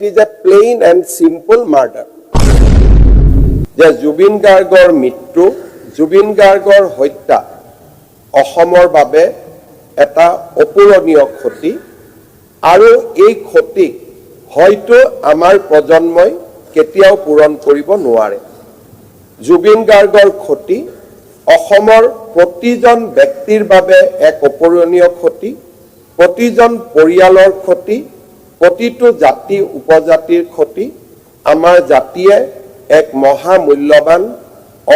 It is a plain and simple murder. যে জুবিন গাৰ্গৰ মৃত্যু, জুবিন গাৰ্গৰ হত্যা অসমৰ বাবে এটা অপূৰণীয় ক্ষতি আৰু এই ক্ষতি হয়তো আমাৰ প্ৰজন্মই কেতিয়াও পূৰণ কৰিব নোৱাৰে। জুবিন গাৰ্গৰ ক্ষতি অসমৰ প্ৰতিজন ব্যক্তিৰ বাবে এক অপূৰণীয় ক্ষতি, প্ৰতিজন পৰিয়ালৰ ক্ষতি, প্ৰতিটো জাতি উপজাতিৰ ক্ষতি। আমাৰ জাতিয়ে এক মহামূল্যৱান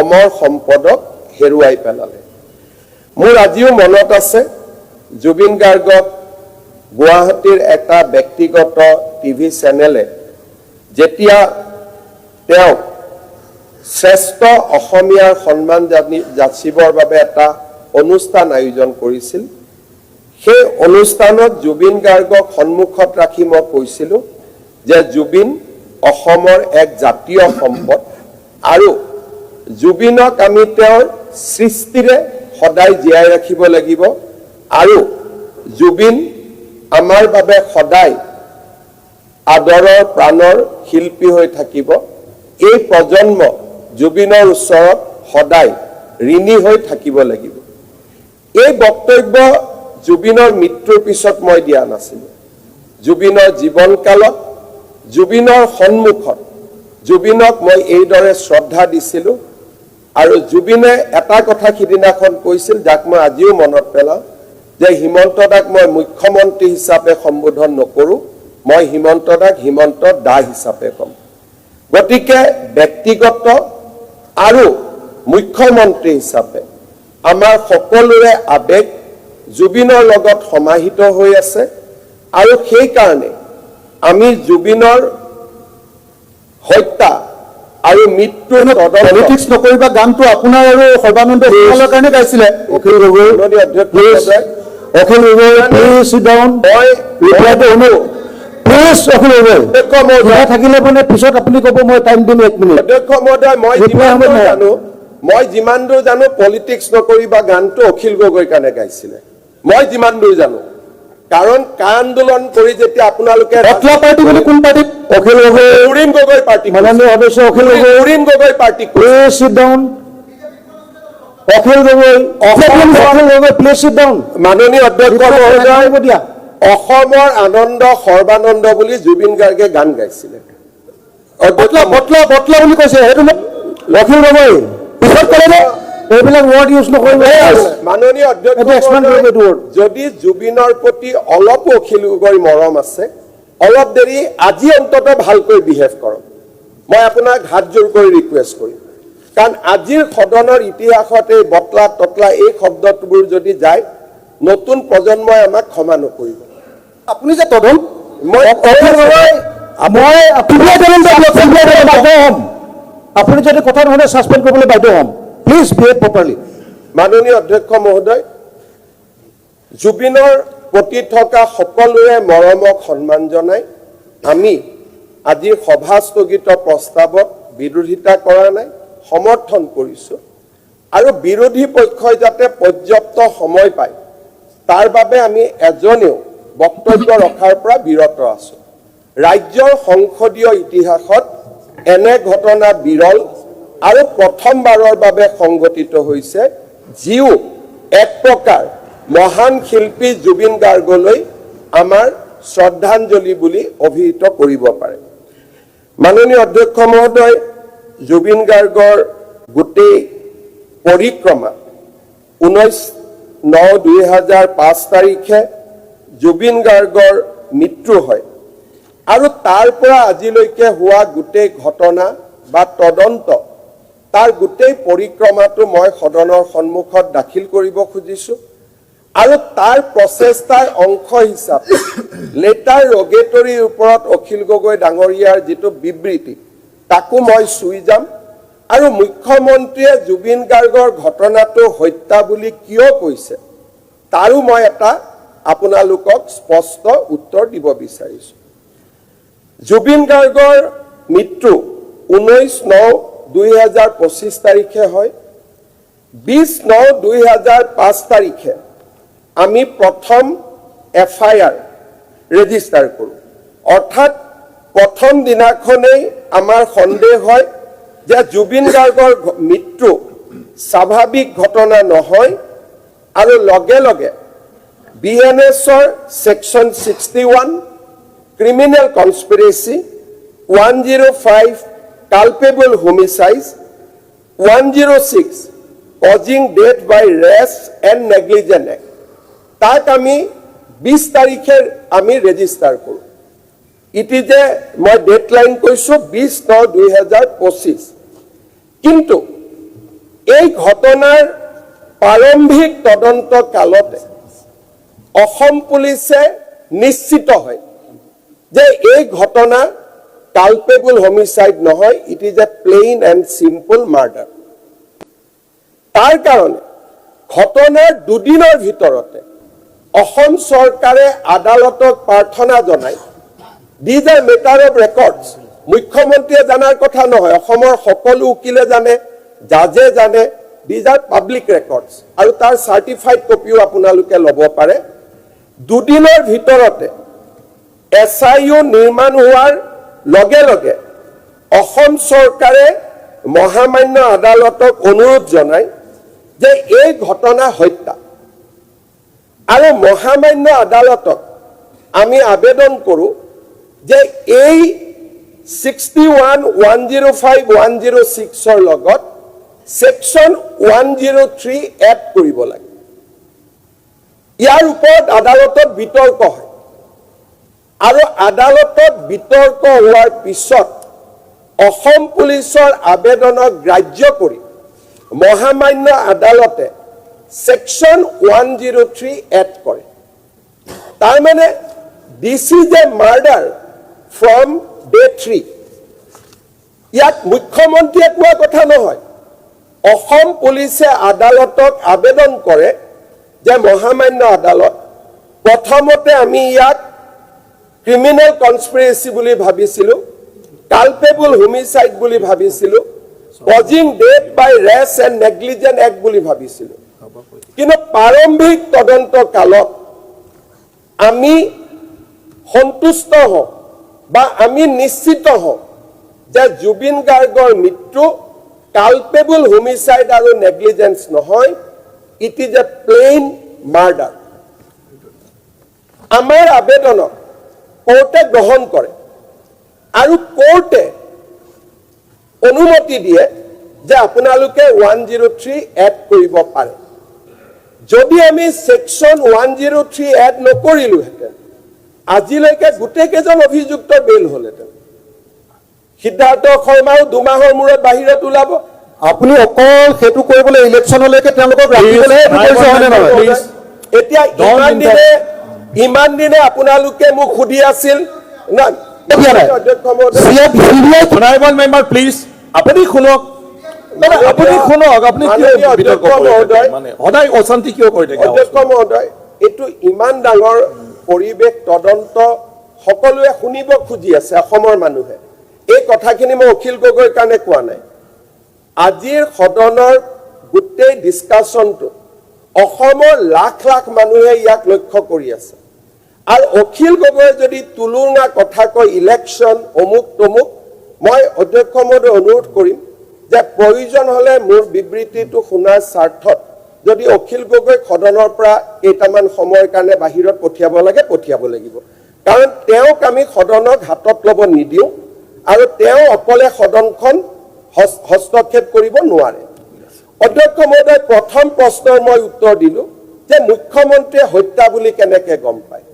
অমৰ সম্পদক হেৰুৱাই পেলালে। মোৰ আজিও মনত আছে জুবিন গাৰ্গক গুৱাহাটীৰ এটা ব্যক্তিগত টিভি চেনেলে যেতিয়া তেওঁ শ্ৰেষ্ঠ অসমীয়াৰ সন্মান যাচিবৰ বাবে এটা অনুষ্ঠান আয়োজন কৰিছিল। সেই অনুষ্ঠানত জুবিন গাৰ্গক সন্মুখত ৰাখি মই কৈছিলোঁ যে জুবিন অসমৰ এক জাতীয় সম্পদ আৰু জুবিনক আমি তেওঁৰ সৃষ্টিৰে সদায় জীয়াই ৰাখিব লাগিব আৰু জুবিন আমাৰ বাবে সদায় আদৰৰ প্ৰাণৰ শিল্পী হৈ থাকিব। এই প্ৰজন্ম জুবিনৰ ওচৰত সদায় ঋণী হৈ থাকিব লাগিব। এই বক্তব্য জুবিনৰ মৃত্যুৰ পিছত মই দিয়া নাছিলোঁ। জুবিনৰ জীৱনকালত জুবিনৰ সন্মুখত জুবিনক মই এইদৰে শ্ৰদ্ধা দিছিলোঁ আৰু জুবিনে এটা কথা সিদিনাখন কৈছিল যাক মই আজিও মনত পেলাওঁ যে হিমন্ত দাক মই মুখ্যমন্ত্ৰী হিচাপে সম্বোধন নকৰোঁ, মই হিমন্ত দাক হিমন্ত দা হিচাপে ক'ম। গতিকে ব্যক্তিগত আৰু মুখ্যমন্ত্ৰী হিচাপে আমাৰ সকলোৰে আবেগ জুবিনৰ লগত সমাহিত হৈ আছে আৰু সেইকাৰণে আমি জুবিনৰ হত্যা আৰু মৃত্যু পলিটিক্স নকৰিবা গানটো আপোনাৰ আৰু সৰ্বানন্দ সোণোৱালৰ কাৰণে গাইছিলে Akhil Gogoi Akhil Gogoi please sit down. মই ৰিপ্লাইটো শুনো প্লিজ অখিল গগৈ থাকিলে মানে পিছত আপুনি ক'ব মই টাইম দিম 1 মিনিট। অধ্যক্ষ মহোদয় মই যিমান দূৰ জানো পলিটিক্স নকৰিবা গানটো অখিল গগৈৰ কাৰণে গাইছিলে, মই যিমান দূৰ জানো। কাৰণ কা আন্দোলন কৰি যেতিয়া আপোনালোকে বটলা পাৰ্টি বুলি কোন পাৰ্টিত অখিল গগৈ উৰিণ গগৈ পাৰ্টি মাননীয় সদস্য অখিল গগৈ উৰিণ Gogoi party please sit down. Akhil Gogoi please sit down. মাননীয় অধ্যক্ষ মহোদয় দিয়া অসমৰ আনন্দ সৰ্বানন্দ বুলি জুবিন গাৰ্গে গান গাইছিলে। বটলা বটলা বটলা বুলি কৈছে সেইটো অখিল গগৈ পিছত ক'লে এইবিলাক ৱৰ্ড ইউজ নকৰিব। মাননীয় অধ্যক্ষ যদি জুবিনৰ প্ৰতি অলপো অখিল গগৈৰ মৰম আছে অলপ দেৰি আজি অন্তত ভালকৈ বিহেভ কৰক। মই আপোনাক হাত জোৰ কৰি ৰিকুৱেষ্ট কৰিম, কাৰণ আজিৰ সদনৰ ইতিহাসত এই বটলা তটলা এই শব্দবোৰ যদি যায় নতুন প্ৰজন্মই আমাক ক্ষমা নকৰিব। আপুনি যে তদন্ত আপুনি যদি কথা নহ'লে ছাছপেণ্ড কৰিবলৈ বাধ্য হ'ম। Please behave properly. মাননীয় অধ্যক্ষ মহোদয়, জুবিনৰ প্ৰতি থকা সকলোৰে মৰমক সন্মান জনাই আমি আজিৰ সভা স্থগিত প্ৰস্তাৱক বিৰোধিতা কৰা নাই, সমৰ্থন কৰিছোঁ আৰু বিৰোধী পক্ষই যাতে পৰ্যাপ্ত সময় পায় তাৰ বাবে আমি এজনেও বক্তব্য ৰখাৰ পৰা বিৰত আছোঁ। ৰাজ্যৰ সংসদীয় ইতিহাসত এনে ঘটনা বিৰল আৰু প্ৰথমবাৰৰ বাবে সংঘটিত হৈছে যিও এক প্ৰকাৰ মহান শিল্পী জুবিন গাৰ্গলৈ আমাৰ শ্ৰদ্ধাঞ্জলি বুলি অভিহিত কৰিব পাৰে। মাননীয় অধ্যক্ষ মহোদয়, জুবিন গাৰ্গৰ গোটেই পৰিক্ৰমা 19/9/2005 তাৰিখে জুবিন গাৰ্গৰ মৃত্যু হয় আৰু তাৰ পৰা আজিলৈকে হোৱা গোটেই ঘটনা বা তদন্ত তাৰ গোটেই পৰিক্ৰমাটো মই সদনৰ সন্মুখত দাখিল কৰিব খুজিছোঁ আৰু তাৰ প্ৰচেষ্টাৰ অংশ হিচাপে লেটাৰ ৰগেটৰীৰ ওপৰত অখিল গগৈ ডাঙৰীয়াৰ যিটো বিবৃতি তাকো মই চুই যাম আৰু মুখ্যমন্ত্ৰীয়ে জুবিন গাৰ্গৰ ঘটনাটো হত্যা বুলি কিয় কৈছে তাৰো মই এটা আপোনালোকক স্পষ্ট উত্তৰ দিব বিচাৰিছোঁ। জুবিন গাৰ্গৰ মৃত্যু 19/9/2025 তাৰিখে হয়। 20/9/2005 তাৰিখে আমি প্ৰথম FIR ৰেজিষ্টাৰ কৰোঁ। অৰ্থাৎ প্ৰথম দিনাখনেই আমাৰ সন্দেহ হয় যে জুবিন গাৰ্গৰ মৃত্যু স্বাভাৱিক ঘটনা নহয় আৰু লগে লগে BNSৰ section 61 criminal conspiracy 105 culpable homicide 106 causing death by rash and negligent act তাক আমি 20 তাৰিখে আমি ৰেজিষ্টাৰ কৰোঁ ইতিজে মই ডেডলাইন কৈছোঁ 20/9/2025 কিন্তু এই ঘটনাৰ প্ৰাৰম্ভিক তদন্ত কালতে অসম পুলিচে নিশ্চিত হয় যে এই ঘটনা কালপেবল হোমিসাইড নহয় it is A plain and simple murder তাৰ কাৰণে ঘটনাৰ দুদিনৰ ভিতৰতে অসম চৰকাৰে আদালতক প্ৰাৰ্থনা জনায় These are matter of records. মুখ্যমন্ত্ৰীয়ে জানাৰ কথা নহয় অসমৰ সকলো উকিলে জানে জাজে জানে these are public records আৰু তাৰ চাৰ্টিফাইড কপিও আপোনালোকে ল'ব পাৰে দুদিনৰ ভিতৰতে SIU নিৰ্মাণ হোৱাৰ লগে লগে অসম চৰকাৰে মহামান্য আদালতক অনুৰোধ জনায় যে এই ঘটনা হত্যা আৰু মহামান্য আদালতক আমি আবেদন কৰোঁ যে এই 61 105 106 লগত সেকশন 103 এড কৰিব লাগে ইয়াৰ ওপৰত আদালতত বিতৰ্ক হয় আৰু আদালতত বিতৰ্ক হোৱাৰ পিছত অসম পুলিচৰ আবেদনক গ্ৰাহ্য কৰি মহামান্য আদালতে সেকশন 103 এড কৰে তাৰ মানে this is a murder from day 3 ইয়াত মুখ্যমন্ত্ৰীয়ে কোৱা কথা নহয় অসম পুলিচে আদালতক আবেদন কৰে যে মহামান্য আদালত প্ৰথমতে আমি ইয়াক ক্ৰিমিনেল কনস্পিৰেচি বুলি ভাবিছিলোঁ কালপেবল হোমিসাইড বুলি ভাবিছিলোঁ causing death by rash and negligent act বুলি ভাবিছিলোঁ কিন্তু প্ৰাৰম্ভিক তদন্ত কালত আমি সন্তুষ্ট হওঁ বা আমি নিশ্চিত হওঁ যে জুবিন গাৰ্গৰ মৃত্যু কালপেবল হোমিসাইড আৰু নেগলিজেন্স নহয় it is A plain murder আমাৰ আবেদনক কোৰ্টে গ্ৰহণ কৰে আৰু কোৰ্টে অনুমতি দিয়ে যে আপোনালোকে 103 এড কৰিব পাৰে যদি আমি সেকশন 103 এড নকৰিলোহেঁতেন আজিলৈকে গোটেই কেইজন অভিযুক্ত বেল হ'লহেঁতেন সিদ্ধাৰ্থ শৰ্মাও 2 মাহৰ মূৰত বাহিৰত ওলাব আপুনি অকল সেইটো কৰিবলৈ ইলেকশ্যনলৈকে তেওঁলোকক ৰাখিবলৈহে কৈছে হয়নে নহয় এতিয়া ইমান দিনে আপোনালোকে মোক সুধি আছিল না অধ্যক্ষ Honorable member, please. আপুনি শুনক আপুনি কিয় বিতৰ্ক কৰে মানে সদায় অশান্তি কিয় কৰি থাকে অধ্যক্ষ মহোদয় এইটো ইমান ডাঙৰ পৰিৱেশ তদন্ত সকলোৱে শুনিব খুজি আছে অসমৰ মানুহে এই কথাখিনি মই অখিল গগৈৰ কাৰণে কোৱা নাই আজিৰ সদনৰ গোটেই ডিসকাশনটো অসমৰ লাখ লাখ মানুহে ইয়াক লক্ষ্য কৰি আছে আৰু অখিল গগৈ যদি তুলুঙা কথা কয় ইলেকশ্যন অমুক তমুক মই অধ্যক্ষ মহোদয় অনুৰোধ কৰিম যে প্ৰয়োজন হলে মোৰ বিবৃতিটো শুনাৰ স্বাৰ্থত যদি অখিল গগৈ সদনৰ পৰা কেইটামান সময়ৰ কাৰণে বাহিৰত পঠিয়াব লাগে পঠিয়াব লাগিব কাৰণ তেওঁক আমি সদনক হাতত ল'ব নিদিওঁ আৰু তেওঁ অকলে সদনখন হস্তক্ষেপ কৰিব নোৱাৰে অধ্যক্ষ মহোদয় প্ৰথম প্ৰশ্নৰ মই উত্তৰ দিলোঁ যে মুখ্যমন্ত্ৰীয়ে হত্যা বুলি কেনেকৈ গম পায়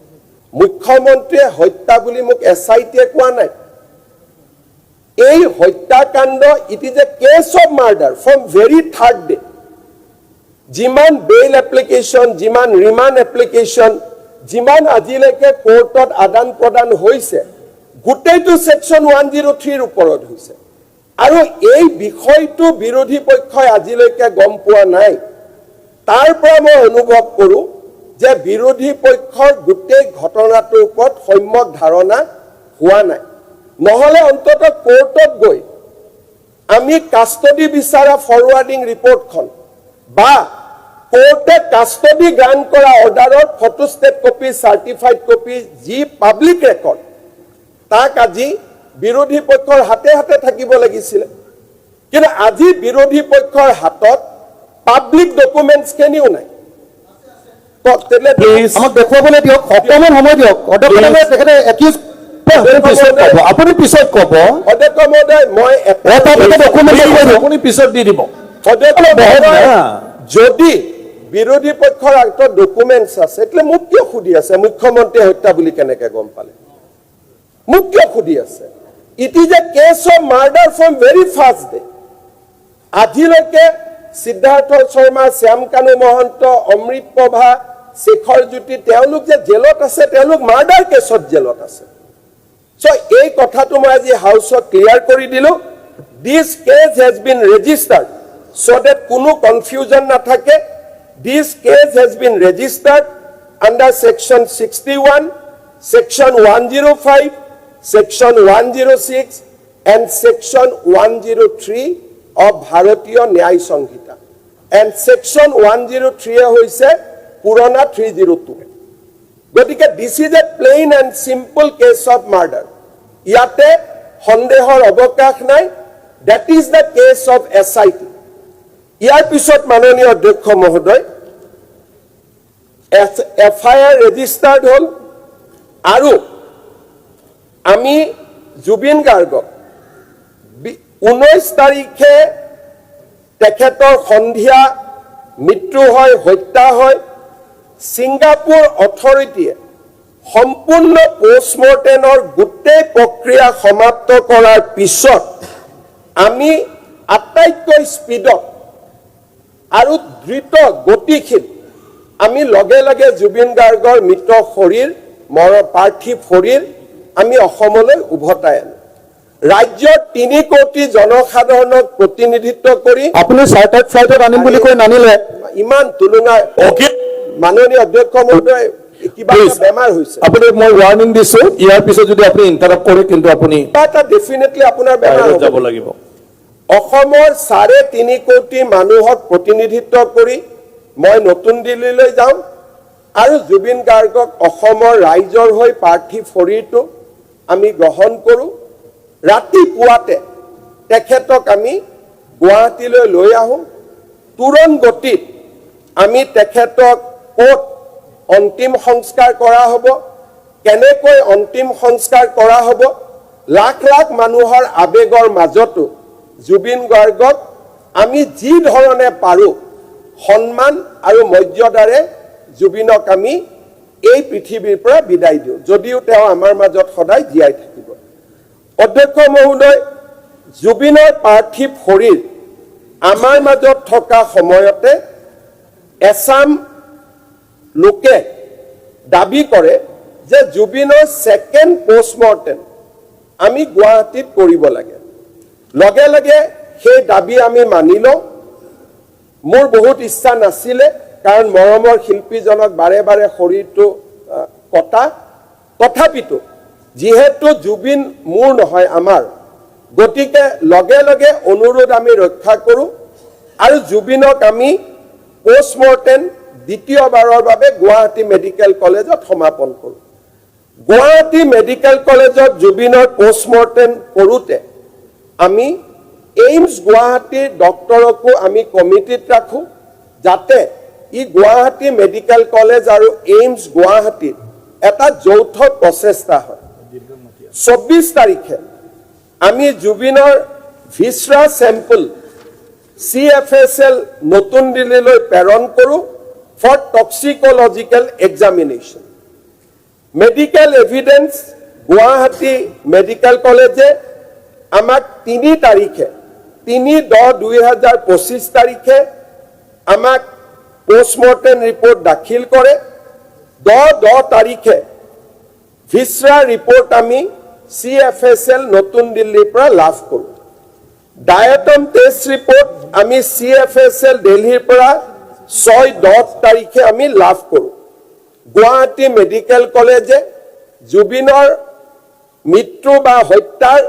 মুখ্যমন্ত্ৰীয়ে হত্যা বুলি মোক SITয়ে কোৱা নাই এই হত্যাকাণ্ড it is a case of murder from very third day যিমান বেইল এপ্লিকেশ্যন যিমান ৰিমাণ্ড এপ্লিকেশ্যন যিমান আজিলৈকে কোৰ্টত আদান প্ৰদান হৈছে গোটেইটো সেকশন 103 ওপৰত হৈছে আৰু এই বিষয়টো বিৰোধী পক্ষই আজিলৈকে গম পোৱা নাই তাৰ পৰা মই অনুভৱ কৰোঁ যে বিৰোধী পক্ষৰ গোটেই ঘটনাটোৰ ওপৰত সম্যক ধাৰণা হোৱা নাই নহলে অন্তত কোৰ্টত গৈ আমি কাষ্টডি বিচাৰা ফৰৱাৰ্ডিং ৰিপৰ্টখন বা কোৰ্টে কাষ্টডি গ্ৰান্ট কৰা অৰ্ডাৰৰ ফটোষ্টেট কপি চাৰ্টিফাইড কপি যি পাব্লিক ৰেকৰ্ড তাক আজি বিৰোধী পক্ষৰ হাতে হাতে থাকিব লাগিছিল কিন্তু আজি বিৰোধী পক্ষৰ হাতত পাব্লিক ডকুমেন্টছ কেনিও নাই Please. আমাক দেখুৱাবলৈ দিয়ক অকণমান সময় দিয়ক অধ্যক্ষ মহোদয় তেখেতে একিউজ আপুনি পিছত ক'ব অধ্যক্ষ মহোদয় মই এটা ডকুমেণ্ট দেখুৱাই দিয়ক আপুনি পিছত দি দিব অধ্যক্ষ মহোদয় যদি বিৰোধী পক্ষৰ হাতত ডকুমেন্টছ আছে એટલે মোক কিয় সুধি আছে মুখ্যমন্ত্ৰী হত্যা বুলি কেনেকৈ গম পালে মোক কিয় সুধি আছে it is a case of murder from very first day আজিলৈকে সিদ্ধাৰ্থ শৰ্মা শ্যাম কানু মহন্ত অমৃত প্ৰভা শেখৰ জ্যোতি তেওঁলোক যে জেলত আছে তেওঁলোক মাৰ্ডাৰ কেছত জেলত আছে সো এই কথাটো মই আজি হাউসত ক্লিয়াৰ কৰি দিলো this case has been registered so that কোনো কনফিউজন নাথাকে this case has been registered under section 61 section 105 section 106 and section 103 of Bharatiya Nyay Sanhita and section 103 hoise Purana 302 gotike this is a plain and simple case of murder yate sondehor obakash nai that is the case of SIT ইয়াৰ পিছত মাননীয় অধ্যক্ষ মহোদয় FIR registered হল আৰু আমি জুবিন গাৰ্গক 19 তাৰিখে তেখেতৰ সন্ধিয়া মৃত্যু হয় হত্যা হয় সিঙ্গাপুৰ অথৰিটিয়ে সম্পূৰ্ণ পোষ্টমৰ্টেমৰ গোটেই প্ৰক্ৰিয়া সমাপ্ত কৰাৰ পিছত আমি আটাইতকৈ স্পীডত আৰু দ্ৰুত গতিশীল আমি লগে লগে জুবিন গাৰ্গৰ মৃত শৰীৰ পাৰ্থিৱ শৰীৰ আমি অসমলৈ উভতাই আনো ৰাজ্যৰ 3 কোটি জনসাধাৰণক প্ৰতিনিধিত্ব কৰি আপুনি চাৰ্টাৰ্ড ফ্লাইটত আনিম বুলি কৈ নানিলে ইমান তুলনা Okay. মাননীয় অধ্যক্ষ মহোদয় কিবা Please. বেমাৰ হৈছে আপুনি মই ৱাৰ্নিং দিছো ইয়াৰ পিছত যদি আপুনি ইন্টাৰাপ্ট কৰে কিন্তু আপুনি এটা ডেফিনেটলি আপোনাৰ বেমাৰ বাহিৰত যাব হ'ব লাগিব অসমৰ 3.5 কোটি মানুহক প্ৰতিনিধিত্ব কৰি মই নতুন দিল্লীলৈ যাম আৰু জুবিন গাৰ্গক অসমৰ ৰাইজৰ হৈ পাৰ্থিৱ শৰীৰটো আমি গ্ৰহণ কৰো ৰাতিপুৱাতে তেখেতক আমি গুৱাহাটীলৈ লৈ আহো তুৰন্ত গতিত আমি তেখেতক কোট অন্তিম সংস্কাৰ কৰা হ'ব কেনেকৈ অন্তিম সংস্কাৰ কৰা হ'ব লাখ লাখ মানুহৰ আবেগৰ মাজতো জুবিন গাৰ্গক আমি যি ধৰণে পাৰো সন্মান আৰু মৰ্যাদাৰে জুবিনক আমি এই পৃথিৱীৰ পৰা বিদায় দিওঁ যদিও তেওঁ আমাৰ মাজত সদায় জীয়াই থাকিব অধ্যক্ষ মহোদয় জুবিনৰ পাৰ্থিৱ শৰীৰ আমাৰ মাজত থকা সময়তে এছাম লোকে দাবী কৰে যে জুবিনৰ সেকেন্ড পোষ্টমৰ্টেম আমি গুৱাহাটীত কৰিব লাগে লগে লগে সেই দাবী আমি মানি লওঁ মোৰ বহুত ইচ্ছা নাছিলে কাৰণ মৰমৰ শিল্পীজনক বাৰে বাৰে শৰীৰটো কটা তথাপিতো যিহেতু জুবিন মোৰ নহয় আমাৰ গতিকে লগে লগে অনুৰোধ আমি ৰক্ষা কৰো আৰু জুবিনক আমি পোষ্টমৰ্টেম দ্বিতীয়বাৰৰ বাবে গুৱাহাটী মেডিকেল কলেজত সমাপন কৰো গুৱাহাটী মেডিকেল কলেজত জুবিনৰ পোষ্টমৰ্টেম কৰোতে আমি এইমছ গুৱাহাটীৰ ডক্টৰকো আমি কমিটিত ৰাখো যাতে ই গুৱাহাটী মেডিকেল কলেজ আৰু এইমছ গুৱাহাটীৰ এটা যৌথ প্ৰচেষ্টা হয় 24 তাৰিখে আমি জুবিনৰ ভিছৰা চেম্পল CFSL নতুন দিল্লীলৈ প্ৰেৰণ কৰো for toxicological examination medical evidence Guwahati medical কলেজে আমাক 3 তাৰিখে 3/10/2025 তাৰিখে আমাক পোষ্টমৰ্টেম ৰিপৰ্ট দাখিল কৰে 10 তাৰিখে ভিছৰা ৰিপৰ্ট আমি CFSL নতুন দিল্লীৰ পৰা লাভ কৰো ডায়েটম টেষ্ট ৰিপৰ্ট আমি CFSL দিল্লীৰ পৰা 6-10 তাৰিখে আমি লাভ কৰো গুৱাহাটী মেডিকেল কলেজে জুবিনৰ মৃত্যু বা হত্যাৰ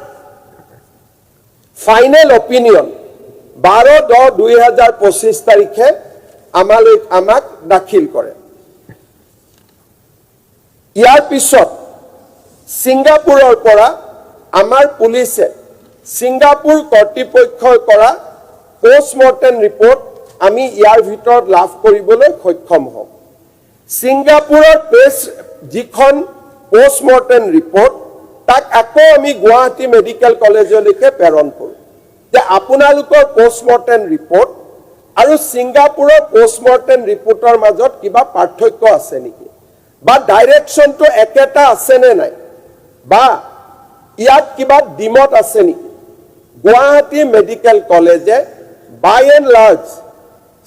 ফাইনেল অপিনিয়ন 12/10/2025 তাৰিখে আমাক দাখিল কৰে ইয়াৰ পিছত সিঙ্গাপুৰৰ পৰা আমাৰ পুলিচে ছিংগাপুৰ কৰ্তৃপক্ষই কৰা পোষ্টমৰ্টেম ৰিপৰ্ট আমি ইয়াৰ ভিতৰত লাভ কৰিবলৈ সক্ষম হ'ম ছিংগাপুৰৰ যিখন পোষ্টমৰ্টেম ৰিপৰ্ট তাক আকৌ আমি গুৱাহাটী মেডিকেল কলেজলৈকে প্ৰেৰণ কৰোঁ যে আপোনালোকৰ পোষ্টমৰ্টেম ৰিপৰ্ট আৰু ছিংগাপুৰৰ পোষ্টমৰ্টেম ৰিপৰ্টৰ মাজত কিবা পাৰ্থক্য আছে নেকি বা ডাইৰেকশ্যনটো একেটা আছে নে নাই বা ইয়াত কিবা ডিমত আছে নেকি গুৱাহাটী মেডিকেল কলেজে বাই এণ্ড লাৰ্জ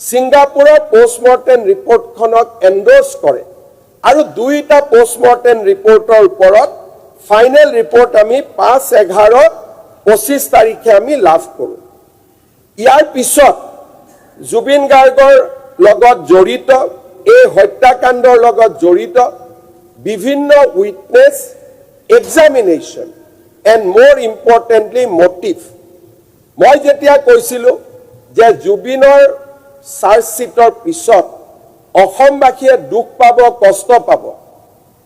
ছিংগাপুৰৰ পোষ্টমৰ্টেম ৰিপৰ্টখনক এণ্ডৰ্ছ কৰে আৰু দুইটা পোষ্টমৰ্টেম ৰিপৰ্টৰ ওপৰত ফাইনেল ৰিপৰ্ট আমি 5/11/25 তাৰিখে আমি লাভ কৰোঁ ইয়াৰ পিছত জুবিন গাৰ্গৰ লগত জড়িত এই হত্যাকাণ্ডৰ লগত জড়িত বিভিন্ন উইটনেছ এক্সামিনেশ্যন এণ্ড মোৰ ইম্পৰ্টেণ্টলি মটিভ মই যেতিয়া কৈছিলোঁ যে জুবিনৰ চাৰ্জশ্বিটৰ পিছত অসমবাসীয়ে দুখ পাব কষ্ট পাব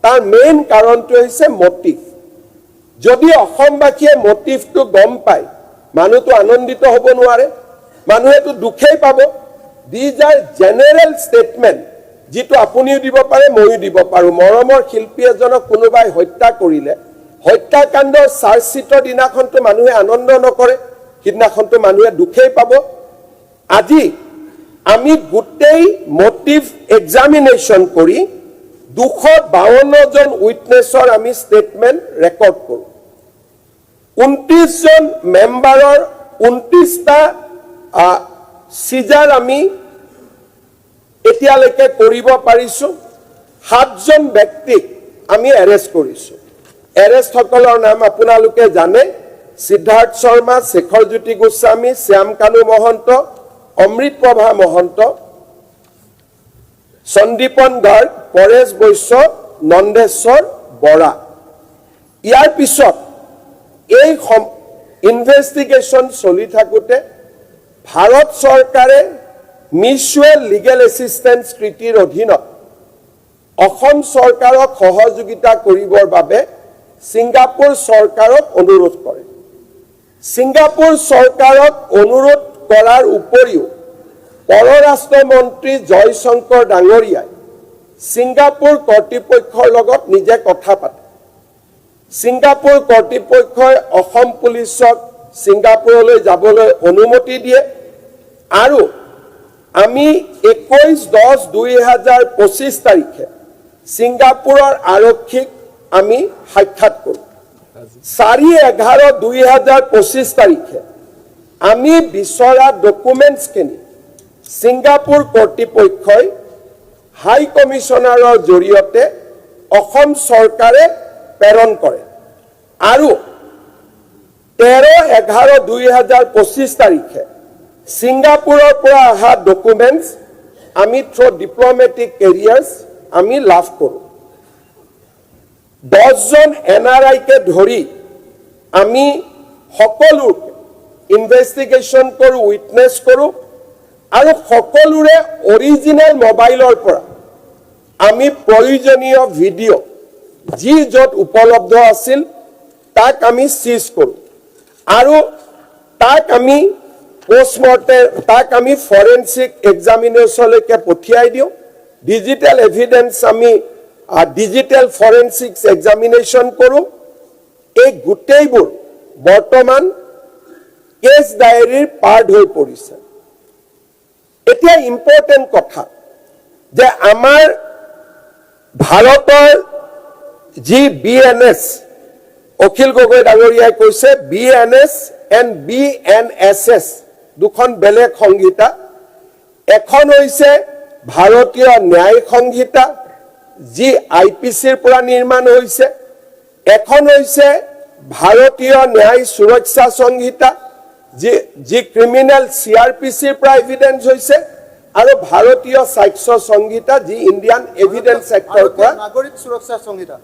তাৰ মেইন কাৰণটো হৈছে মটিভ যদি অসমবাসীয়ে মটিভটো গম পায় মানুহটো আনন্দিত হ'ব নোৱাৰে মানুহেতো দুখেই পাব দিজ আৰ জেনেৰেল ষ্টেটমেণ্ট যিটো আপুনিও দিব পাৰে ময়ো দিব পাৰোঁ মৰমৰ শিল্পী এজনক কোনোবাই হত্যা কৰিলে হত্যাকাণ্ডৰ চাৰ্জশ্বিটৰ দিনাখনতো মানুহে আনন্দ নকৰে সিদিনাখনতো মানুহে দুখেই পাব আজি আমি গোটেই মটিভ এক্সামিনেশ্যন কৰি 252 জন উইটনেছৰ আমি ষ্টেটমেণ্ট ৰেকৰ্ড কৰোঁ 29 জন মেম্বাৰৰ 29টা চিজাৰ আমি এতিয়ালৈকে কৰিব পাৰিছোঁ 7 জন ব্যক্তিক আমি এৰেষ্ট কৰিছোঁ এৰেষ্টসকলৰ নাম আপোনালোকে জানে সিদ্ধাৰ্থ শৰ্মা শেখৰজ্যোতি গোস্বামী শ্যাম কানু মহন্ত অমৃত প্ৰভা মহন্ত সন্দীপন গাৰ্গ পৰেশ বৈশ্য নন্দেশ্বৰ বৰা ইয়াৰ পিছত এই ইনভেষ্টিগেশ্যন চলি থাকোঁতে ভাৰত চৰকাৰে মিউচুৱেল লিগেল এছিষ্টেন্স ট্ৰিটিৰ অধীনত অসম চৰকাৰক সহযোগিতা কৰিবৰ বাবে ছিংগাপুৰ চৰকাৰক অনুৰোধ কৰে ছিংগাপুৰ চৰকাৰক অনুৰোধ কৰাৰ উপৰিও পৰৰাষ্ট্ৰ মন্ত্ৰী জয়শংকৰ ডাঙৰীয়াই ছিংগাপুৰ কৰ্তৃপক্ষৰ লগত নিজে কথা পাতে ছিংগাপুৰ কৰ্তৃপক্ষই অসম পুলিচক ছিংগাপুৰলৈ যাবলৈ অনুমতি দিয়ে আৰু আমি 21/10/2025 তাৰিখে ছিংগাপুৰৰ আৰক্ষীক আমি সাক্ষাৎ কৰোঁ 4/11/2025 তাৰিখে আমি বিচৰা ডকুমেণ্টছখিনি ছিংগাপুৰ কৰ্তৃপক্ষই হাই কমিশ্যনাৰৰ জৰিয়তে অসম চৰকাৰে প্ৰেৰণ কৰে আৰু 13/11/2025 তাৰিখে ছিংগাপুৰৰ পৰা অহা ডকুমেণ্টছ আমি থ্ৰু ডিপ্ল'মেটিক কেৰিয়াৰ্ছ আমি লাভ কৰোঁ 10 জন NRIকে ধৰি আমি সকলোকে ইনভেষ্টিগেশ্যন কৰোঁ উইটনেছ কৰোঁ আৰু সকলোৰে অৰিজিনেল মোবাইলৰ পৰা আমি প্ৰয়োজনীয় ভিডিঅ' যি য'ত উপলব্ধ আছিল তাক আমি চিজ কৰোঁ আৰু তাক আমি পোষ্টমৰ্টেম তাক আমি ফৰেনচিক এক্সামিনেশ্যনলৈকে পঠিয়াই দিওঁ ডিজিটেল এভিডেন্স আমি ডিজিটেল ফৰেনচিক্স এক্সামিনেশ্যন কৰোঁ এই গোটেইবোৰ বৰ্তমান কেছ ডায়েৰীৰ পাৰ্ট হৈ পৰিছে এতিয়া ইম্পৰ্টেণ্ট কথা যে আমাৰ ভাৰতৰ যি BNS অখিল গগৈ ডাঙৰীয়াই কৈছে BNS and BNSS দুখন বেলেগ সংহিতা এখন হৈছে ভাৰতীয় ন্যায় সংহিতা যি IPCৰ পৰা নিৰ্মাণ হৈছে এখন হৈছে ভাৰতীয় ন্যায় সুৰক্ষা সংহিতা যি ক্ৰিমিনেল CRPCৰ পৰা এভিডেন্স হৈছে আৰু ভাৰতীয় সাক্ষ্য সংহিতা যি ইণ্ডিয়ান এভিডেন্স এক্টৰ পৰা নাগৰিক সুৰক্ষা সংহিতা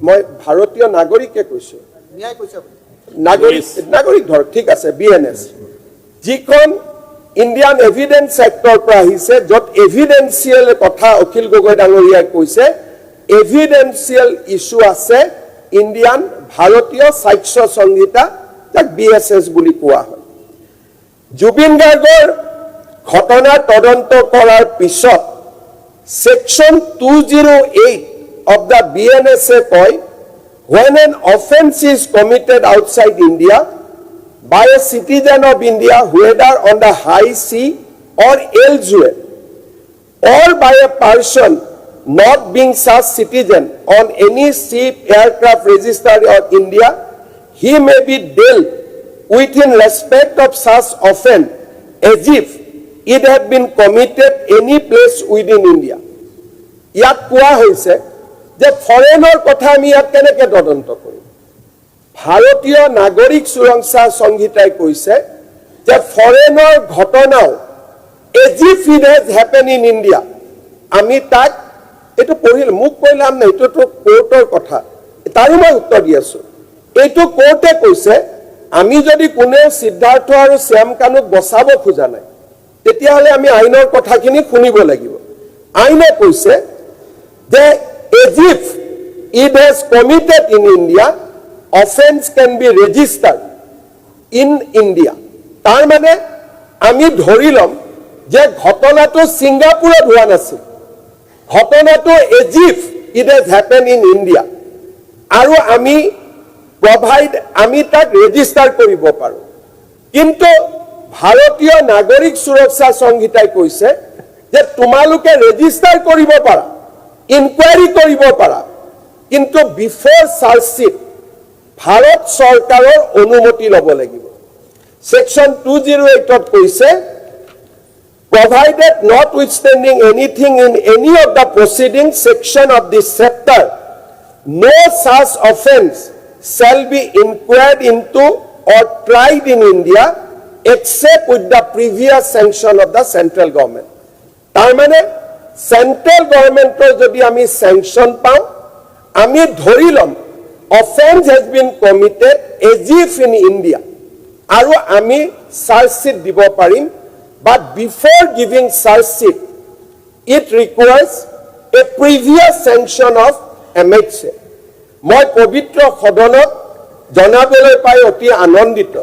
মই ভাৰতীয় নাগৰিকে কৈছো ন্যায় কৈছে নাগৰিক ধৰ ঠিক আছে BNS যিখন ইণ্ডিয়ান এভিডেন্স এক্টৰ পৰা আহিছে য'ত এভিডেন্সিয়েল কথা অখিল গগৈ ডাঙৰীয়াই কৈছে এভিডেন্সিয়েল ইস্যু আছে ইণ্ডিয়ান ভাৰতীয় সাক্ষ্য সংহিতা, যাক BSS বুলি কোৱা হয়। জুবিন গাৰ্গৰ ঘটনা তদন্ত কৰাৰ পিছত সেকশন 208 of the BNS কয়, when an offense is committed outside India by a citizen of India, whether on the high sea or elsewhere, or by a person not being such citizen on any ship, aircraft registered in India, he may be dealt with in respect of such offense as if it had been committed any place within India. ইয়াত কোৱা হৈছে যে ফৰেনৰ কথা আমি ইয়াত কেনেকৈ তদন্ত কৰিম। ভাৰতীয় নাগৰিক সুৰক্ষা সংহিতাই কৈছে যে ফৰেনৰ ঘটনাও as if it has happened in India, আমি তাক এইটো পঢ়িল, মোক কৈ লাভ নাই, এইটোতো কোৰ্টৰ কথা, তাৰো মই উত্তৰ দি আছো। এইটো কোৰ্টে কৈছে আমি যদি কোনেও সিদ্ধাৰ্থ আৰু শ্যাম কানুক বচাব খোজা নাই, তেতিয়াহ'লে আমি আইনৰ কথাখিনি শুনিব লাগিব। আইনে কৈছে যে as if it has committed in India, offense can be registered in India. তাৰ মানে আমি ধৰি ল'ম যে ঘটনাটো ছিংগাপুৰত হোৱা নাছিল, ঘটনাটো as if it has happened in India, আৰু আমি তাক ৰেজিষ্টাৰ কৰিব পাৰোঁ। কিন্তু ভাৰতীয় নাগৰিক সুৰক্ষা সংহিতাই কৈছে যে তোমালোকে ৰেজিষ্টাৰ কৰিব পাৰা, ইনকুৱাৰী কৰিব পাৰা, কিন্তু বিফৰ চাৰ্জশ্বিট ভাৰত চৰকাৰৰ অনুমতি ল'ব লাগিব। সেকশন 208 কৈছে, provided notwithstanding anything in any of the preceding section of this chapter, no such offense shall be inquired into or tried in India except with the previous sanction of the central government. তাৰ মানে central গভৰ্ণমেণ্টৰ যদি আমি স্যাংচন পাওঁ, আমি ধৰি ল'ম offense has been committed as if in India, আৰু আমি চাৰ্জশ্বিট দিব পাৰিম। But before giving charge sheet, it requires a previous sanction of MHA. মই পবিত্ৰ সদনত জনাবলৈ পাই অতি আনন্দিত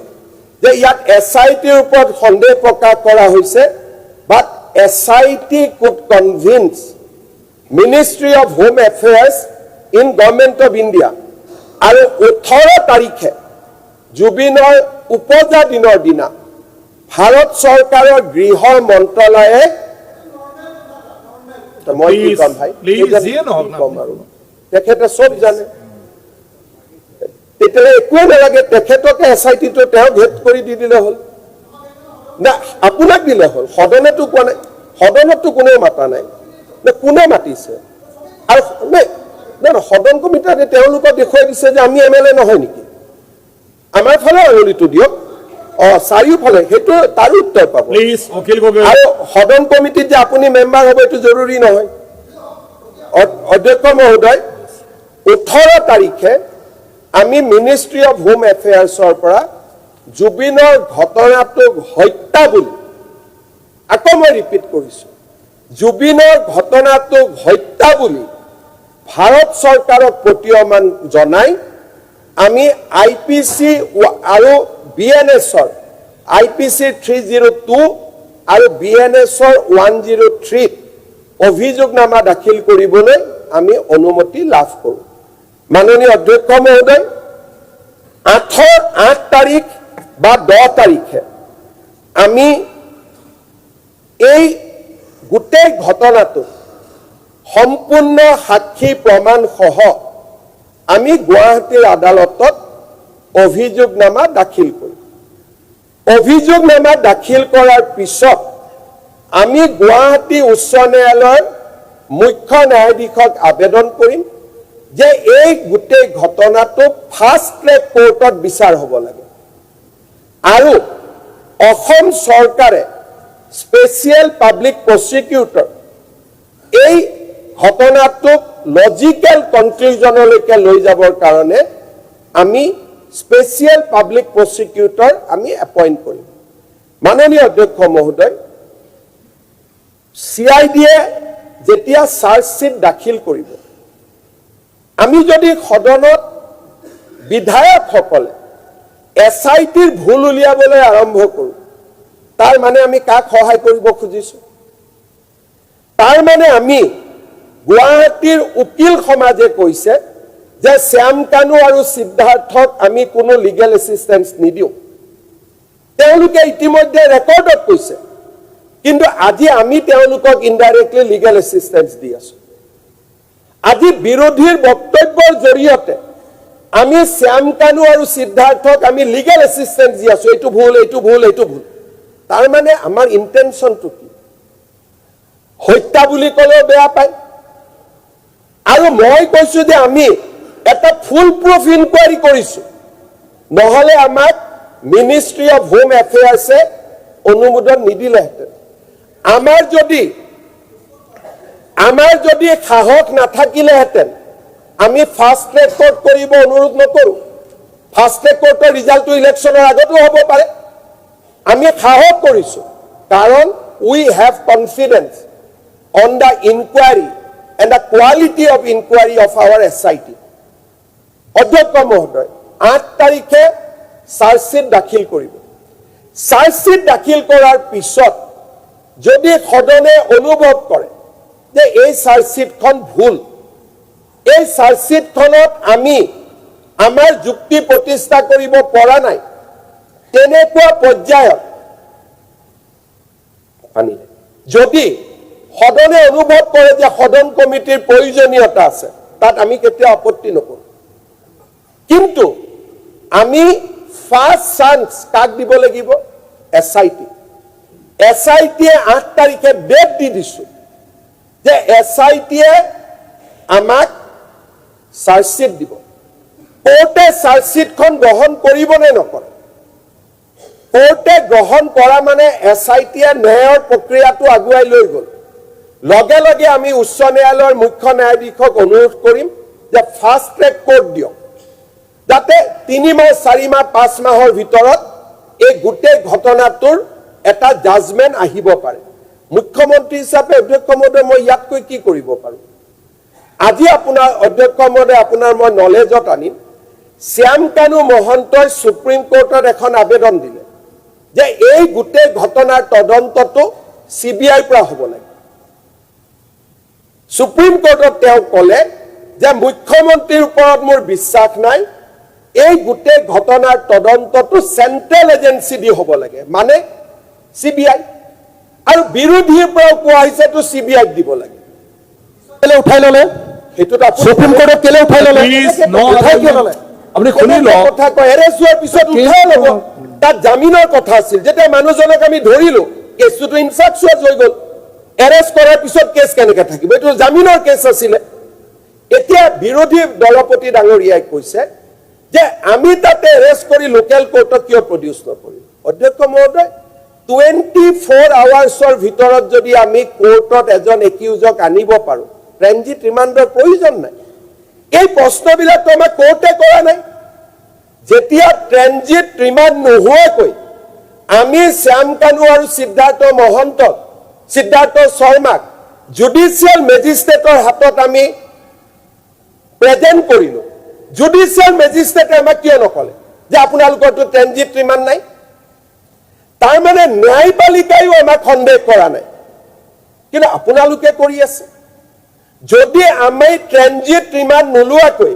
যে ইয়াত SITৰ ওপৰত সন্দেহ প্ৰকাশ কৰা হৈছে, but SIT could convince Ministry of Home Affairs in Government of India, আৰু 18 তাৰিখে জুবিনৰ উপজা দিনৰ দিনা ভাৰত চৰকাৰৰ গৃহ মন্ত্ৰালয়ে, মই কি কম ভাই, তেখেতে চব জানে, তেতিয়াহ'লে একোৱে নালাগে, তেখেতকে SITটো তেওঁ ভেট কৰি দি দিলে হ'ল না, আপোনাক দিলে হ'ল। সদনেতো কোৱা নাই, সদনততো কোনেও মাতা নাই, নে কোনে মাতিছে? আৰু সদন কমিটিয়ে তেওঁলোকক দেখুৱাই দিছে যে আমি MLA নহয় নেকি, আমাৰ ফালে আঙুলিটো দিয়ক। চাৰিওফালে সেইটো তাৰ উত্তৰ পাব। আৰু সদন কমিটিত যে আপুনি মেম্বাৰ হ'ব এইটো জৰুৰী নহয়। অধ্যক্ষ মহোদয়, 18 তাৰিখে আমি মিনিষ্ট্ৰী অফ হোম এফেয়াৰ্ছৰ পৰা জুবিনৰ ঘটনাটোক হত্যা বুলি, আকৌ মই ৰিপিট কৰিছোঁ, জুবিনৰ ঘটনাটোক হত্যা বুলি ভাৰত চৰকাৰক প্ৰতীয়মান জনাই আমি IPC আৰু BNSৰ IPC 302 আৰু BNSৰ 103 অভিযোগনামা দাখিল কৰিবলৈ আমি অনুমতি লাভ কৰোঁ। মাননীয় অধ্যক্ষ মহোদয়, 8 তাৰিখ বা 10 তাৰিখে আমি এই গোটেই ঘটনাটো সম্পূৰ্ণ সাক্ষী প্ৰমাণ সহ আমি গুৱাহাটীৰ আদালতত অভিযোগনামা দাখিল কৰিম। অভিযোগনামা দাখিল কৰাৰ পিছত আমি গুৱাহাটী উচ্চ ন্যায়ালয়ৰ মুখ্য ন্যায়াধীশক আবেদন কৰিম যে এই গোটেই ঘটনাটো ফাষ্ট ট্ৰেক কোৰ্টত বিচাৰ হ'ব লাগে, আৰু অসম চৰকাৰে স্পেচিয়েল পাব্লিক প্ৰচিকিউটৰ এই ঘটনাটোক লজিকেল কনক্লুজনলৈকে লৈ যাবৰ কাৰণে আমি স্পেচিয়েল পাব্লিক প্ৰচিকিউটৰ আমি এপইণ্ট কৰিম। মাননীয় অধ্যক্ষ মহোদয়, CIDয়ে যেতিয়া চাৰ্জশ্বিট দাখিল কৰিব, আমি যদি সদনত বিধায়কসকলে SITৰ ভুল উলিয়াবলৈ আৰম্ভ কৰোঁ, তাৰ মানে আমি কাক সহায় কৰিব খুজিছোঁ? তাৰ মানে আমি গুৱাহাটীৰ উকিল সমাজে কৈছে যে শ্যাম কানু আৰু সিদ্ধাৰ্থক আমি কোনো লিগেল এছিষ্টেন্স নিদিওঁ। তেওঁলোকে ইতিমধ্যে ৰেকৰ্ডত কৈছে, কিন্তু আজি আমি তেওঁলোকক ইনডাইৰেক্টলি লিগেল এছিষ্টেন্স দি আছোঁ। আজি বিৰোধীৰ বক্তব্যৰ জৰিয়তে আমি শ্যাম কানু আৰু সিদ্ধাৰ্থক আমি লিগেল এছিষ্টেন্স দি আছোঁ, এইটো ভুল, এইটো ভুল, এইটো ভুল। তাৰ মানে আমাৰ ইণ্টেনশ্যনটো কি? হত্যা বুলি ক'লেও বেয়া পায়। আৰু মই কৈছোঁ যে আমি এটা ফুল প্ৰুফ ইনকুৱাৰী কৰিছোঁ, নহ'লে আমাক মিনিষ্ট্ৰী অফ হোম এফেয়াৰ্ছে অনুমোদন নিদিলেহেঁতেন। আমাৰ যদি সাহস নাথাকিলেহেঁতেন আমি ফাষ্ট ট্ৰেক কোৰ্ট কৰিব অনুৰোধ নকৰোঁ। ফাষ্ট ট্ৰেক কোৰ্টৰ ৰিজাল্টটো ইলেকশ্যনৰ আগতো হ'ব পাৰে। আমি সাহস কৰিছোঁ কাৰণ we have confidence on the inquiry and the quality of inquiry of our SIT। অধ্যক্ষ মহোদয়, 8 তাৰিখে চাৰ্জশ্বিট দাখিল কৰিব। চাৰ্জশ্বিট দাখিল কৰাৰ পিছত যদি সদনে অনুভৱ কৰে যে এই চাৰ্জশ্বিটখন ভুল, এই চাৰ্জশ্বিটখনত আমি আমাৰ যুক্তি প্ৰতিষ্ঠা কৰিব পৰা নাই, তেনেকুৱা পৰ্যায়ত যদি সদনে অনুভৱ কৰে যে সদন কমিটিৰ প্ৰয়োজনীয়তা আছে, তাত আমি কেতিয়াও আপত্তি নকৰোঁ। কিন্তু আমি ফাৰ্ষ্ট চান্স কাক দিব লাগিব? SIT। SITয়ে 8 তাৰিখে ডেট দি দিছোঁ যে SITয়ে আমাক চাৰ্জশ্বিট দিব। কোৰ্টে চাৰ্জশ্বিটখন গ্ৰহণ কৰিব নে নকৰে? কোৰ্টে গ্ৰহণ কৰা মানে SITয়ে ন্যায়ৰ প্ৰক্ৰিয়াটো আগুৱাই লৈ গ'ল। লগে লগে আমি উচ্চ ন্যায়ালয়ৰ মুখ্য ন্যায়াধীশক অনুৰোধ কৰিম যে ফাষ্ট ট্ৰেক কোৰ্ট দিয়ক, যাতে 3 মাহ, 4 মাহ, 5 মাহৰ ভিতৰত এই গোটেই ঘটনাটোৰ এটা জাজমেণ্ট আহিব পাৰে। মুখ্যমন্ত্ৰী হিচাপে অধ্যক্ষ মহোদয় মই ইয়াতকৈ কি কৰিব পাৰোঁ? আজি আপোনাৰ অধ্যক্ষ মহোদয়, আপোনাৰ মই নলেজত আনিম, শ্যাম কানু মহন্তই সুপ্ৰিম কোৰ্টত এখন আবেদন দিলে যে এই গোটেই ঘটনাৰ তদন্তটো CBIৰ পৰা হ'ব লাগে। সুপ্ৰিম কোৰ্টত তেওঁ ক'লে যে মুখ্যমন্ত্ৰীৰ ওপৰত মোৰ বিশ্বাস নাই, এই গোটেই ঘটনাৰ তদন্তটো চেণ্ট্ৰেল এজেন্সি দি হ'ব লাগে, মানে CBI। আৰু বিৰোধীৰ পৰাও কোৱা হৈছে এইটো CBIক দিব লাগে। কেলে উঠাই ল'লে? সেইটোত সুপ্ৰিম কোৰ্টত কেলে উঠাই ল'লে? উঠাই কিয় ল'লে? আপুনি শুনি লওক। কথা কয় এৰেষ্ট হোৱাৰ পিছত উঠাই ল'ব। তাত জামিনৰ কথা আছিল। যেতিয়া মানুহজনক আমি ধৰিলো, কেছটো ইনফ্ৰাকচুৱাছ হৈ গ'ল। এৰেষ্ট কৰাৰ পিছত কেছ কেনেকৈ থাকিব? এইটো জামিনৰ কেছ আছিলে। এতিয়া বিৰোধী দলপতি ডাঙৰীয়াই কৈছে যে আমি তাতে এৰেষ্ট কৰি লোকেল কোৰ্টক কিয় প্ৰডিউচ নকৰিম? অধ্যক্ষ মহোদয়, 24 আৱাৰ্ছৰ ভিতৰত যদি আমি কোৰ্টত এজন একিউজক আনিব পাৰোঁ, ট্ৰেনজিট ৰিমাণ্ডৰ প্ৰয়োজন নাই। এই প্ৰশ্নবিলাকতো আমাক কোৰ্টে কৰা নাই। যেতিয়া ট্ৰেনজিট ৰিমাণ্ড নোহোৱাকৈ আমি শ্যাম কানু আৰু সিদ্ধাৰ্থ শৰ্মাক জুডিচিয়েল মেজিষ্ট্ৰেটৰ হাতত আমি প্ৰেজেণ্ট কৰিলোঁ, জুডিচিয়েল মেজিষ্ট্ৰেটে আমাক কিয় নকলে যে আপোনালোকৰতো ট্ৰেনজিট ৰিমাণ্ড নাই? তাৰ মানে ন্যায়পালিকায়ো আমাক সন্দেহ কৰা নাই, কিন্তু আপোনালোকে কৰি আছে। যদি আমি ট্ৰেনজিট ৰিমাণ্ড নোলোৱাকৈ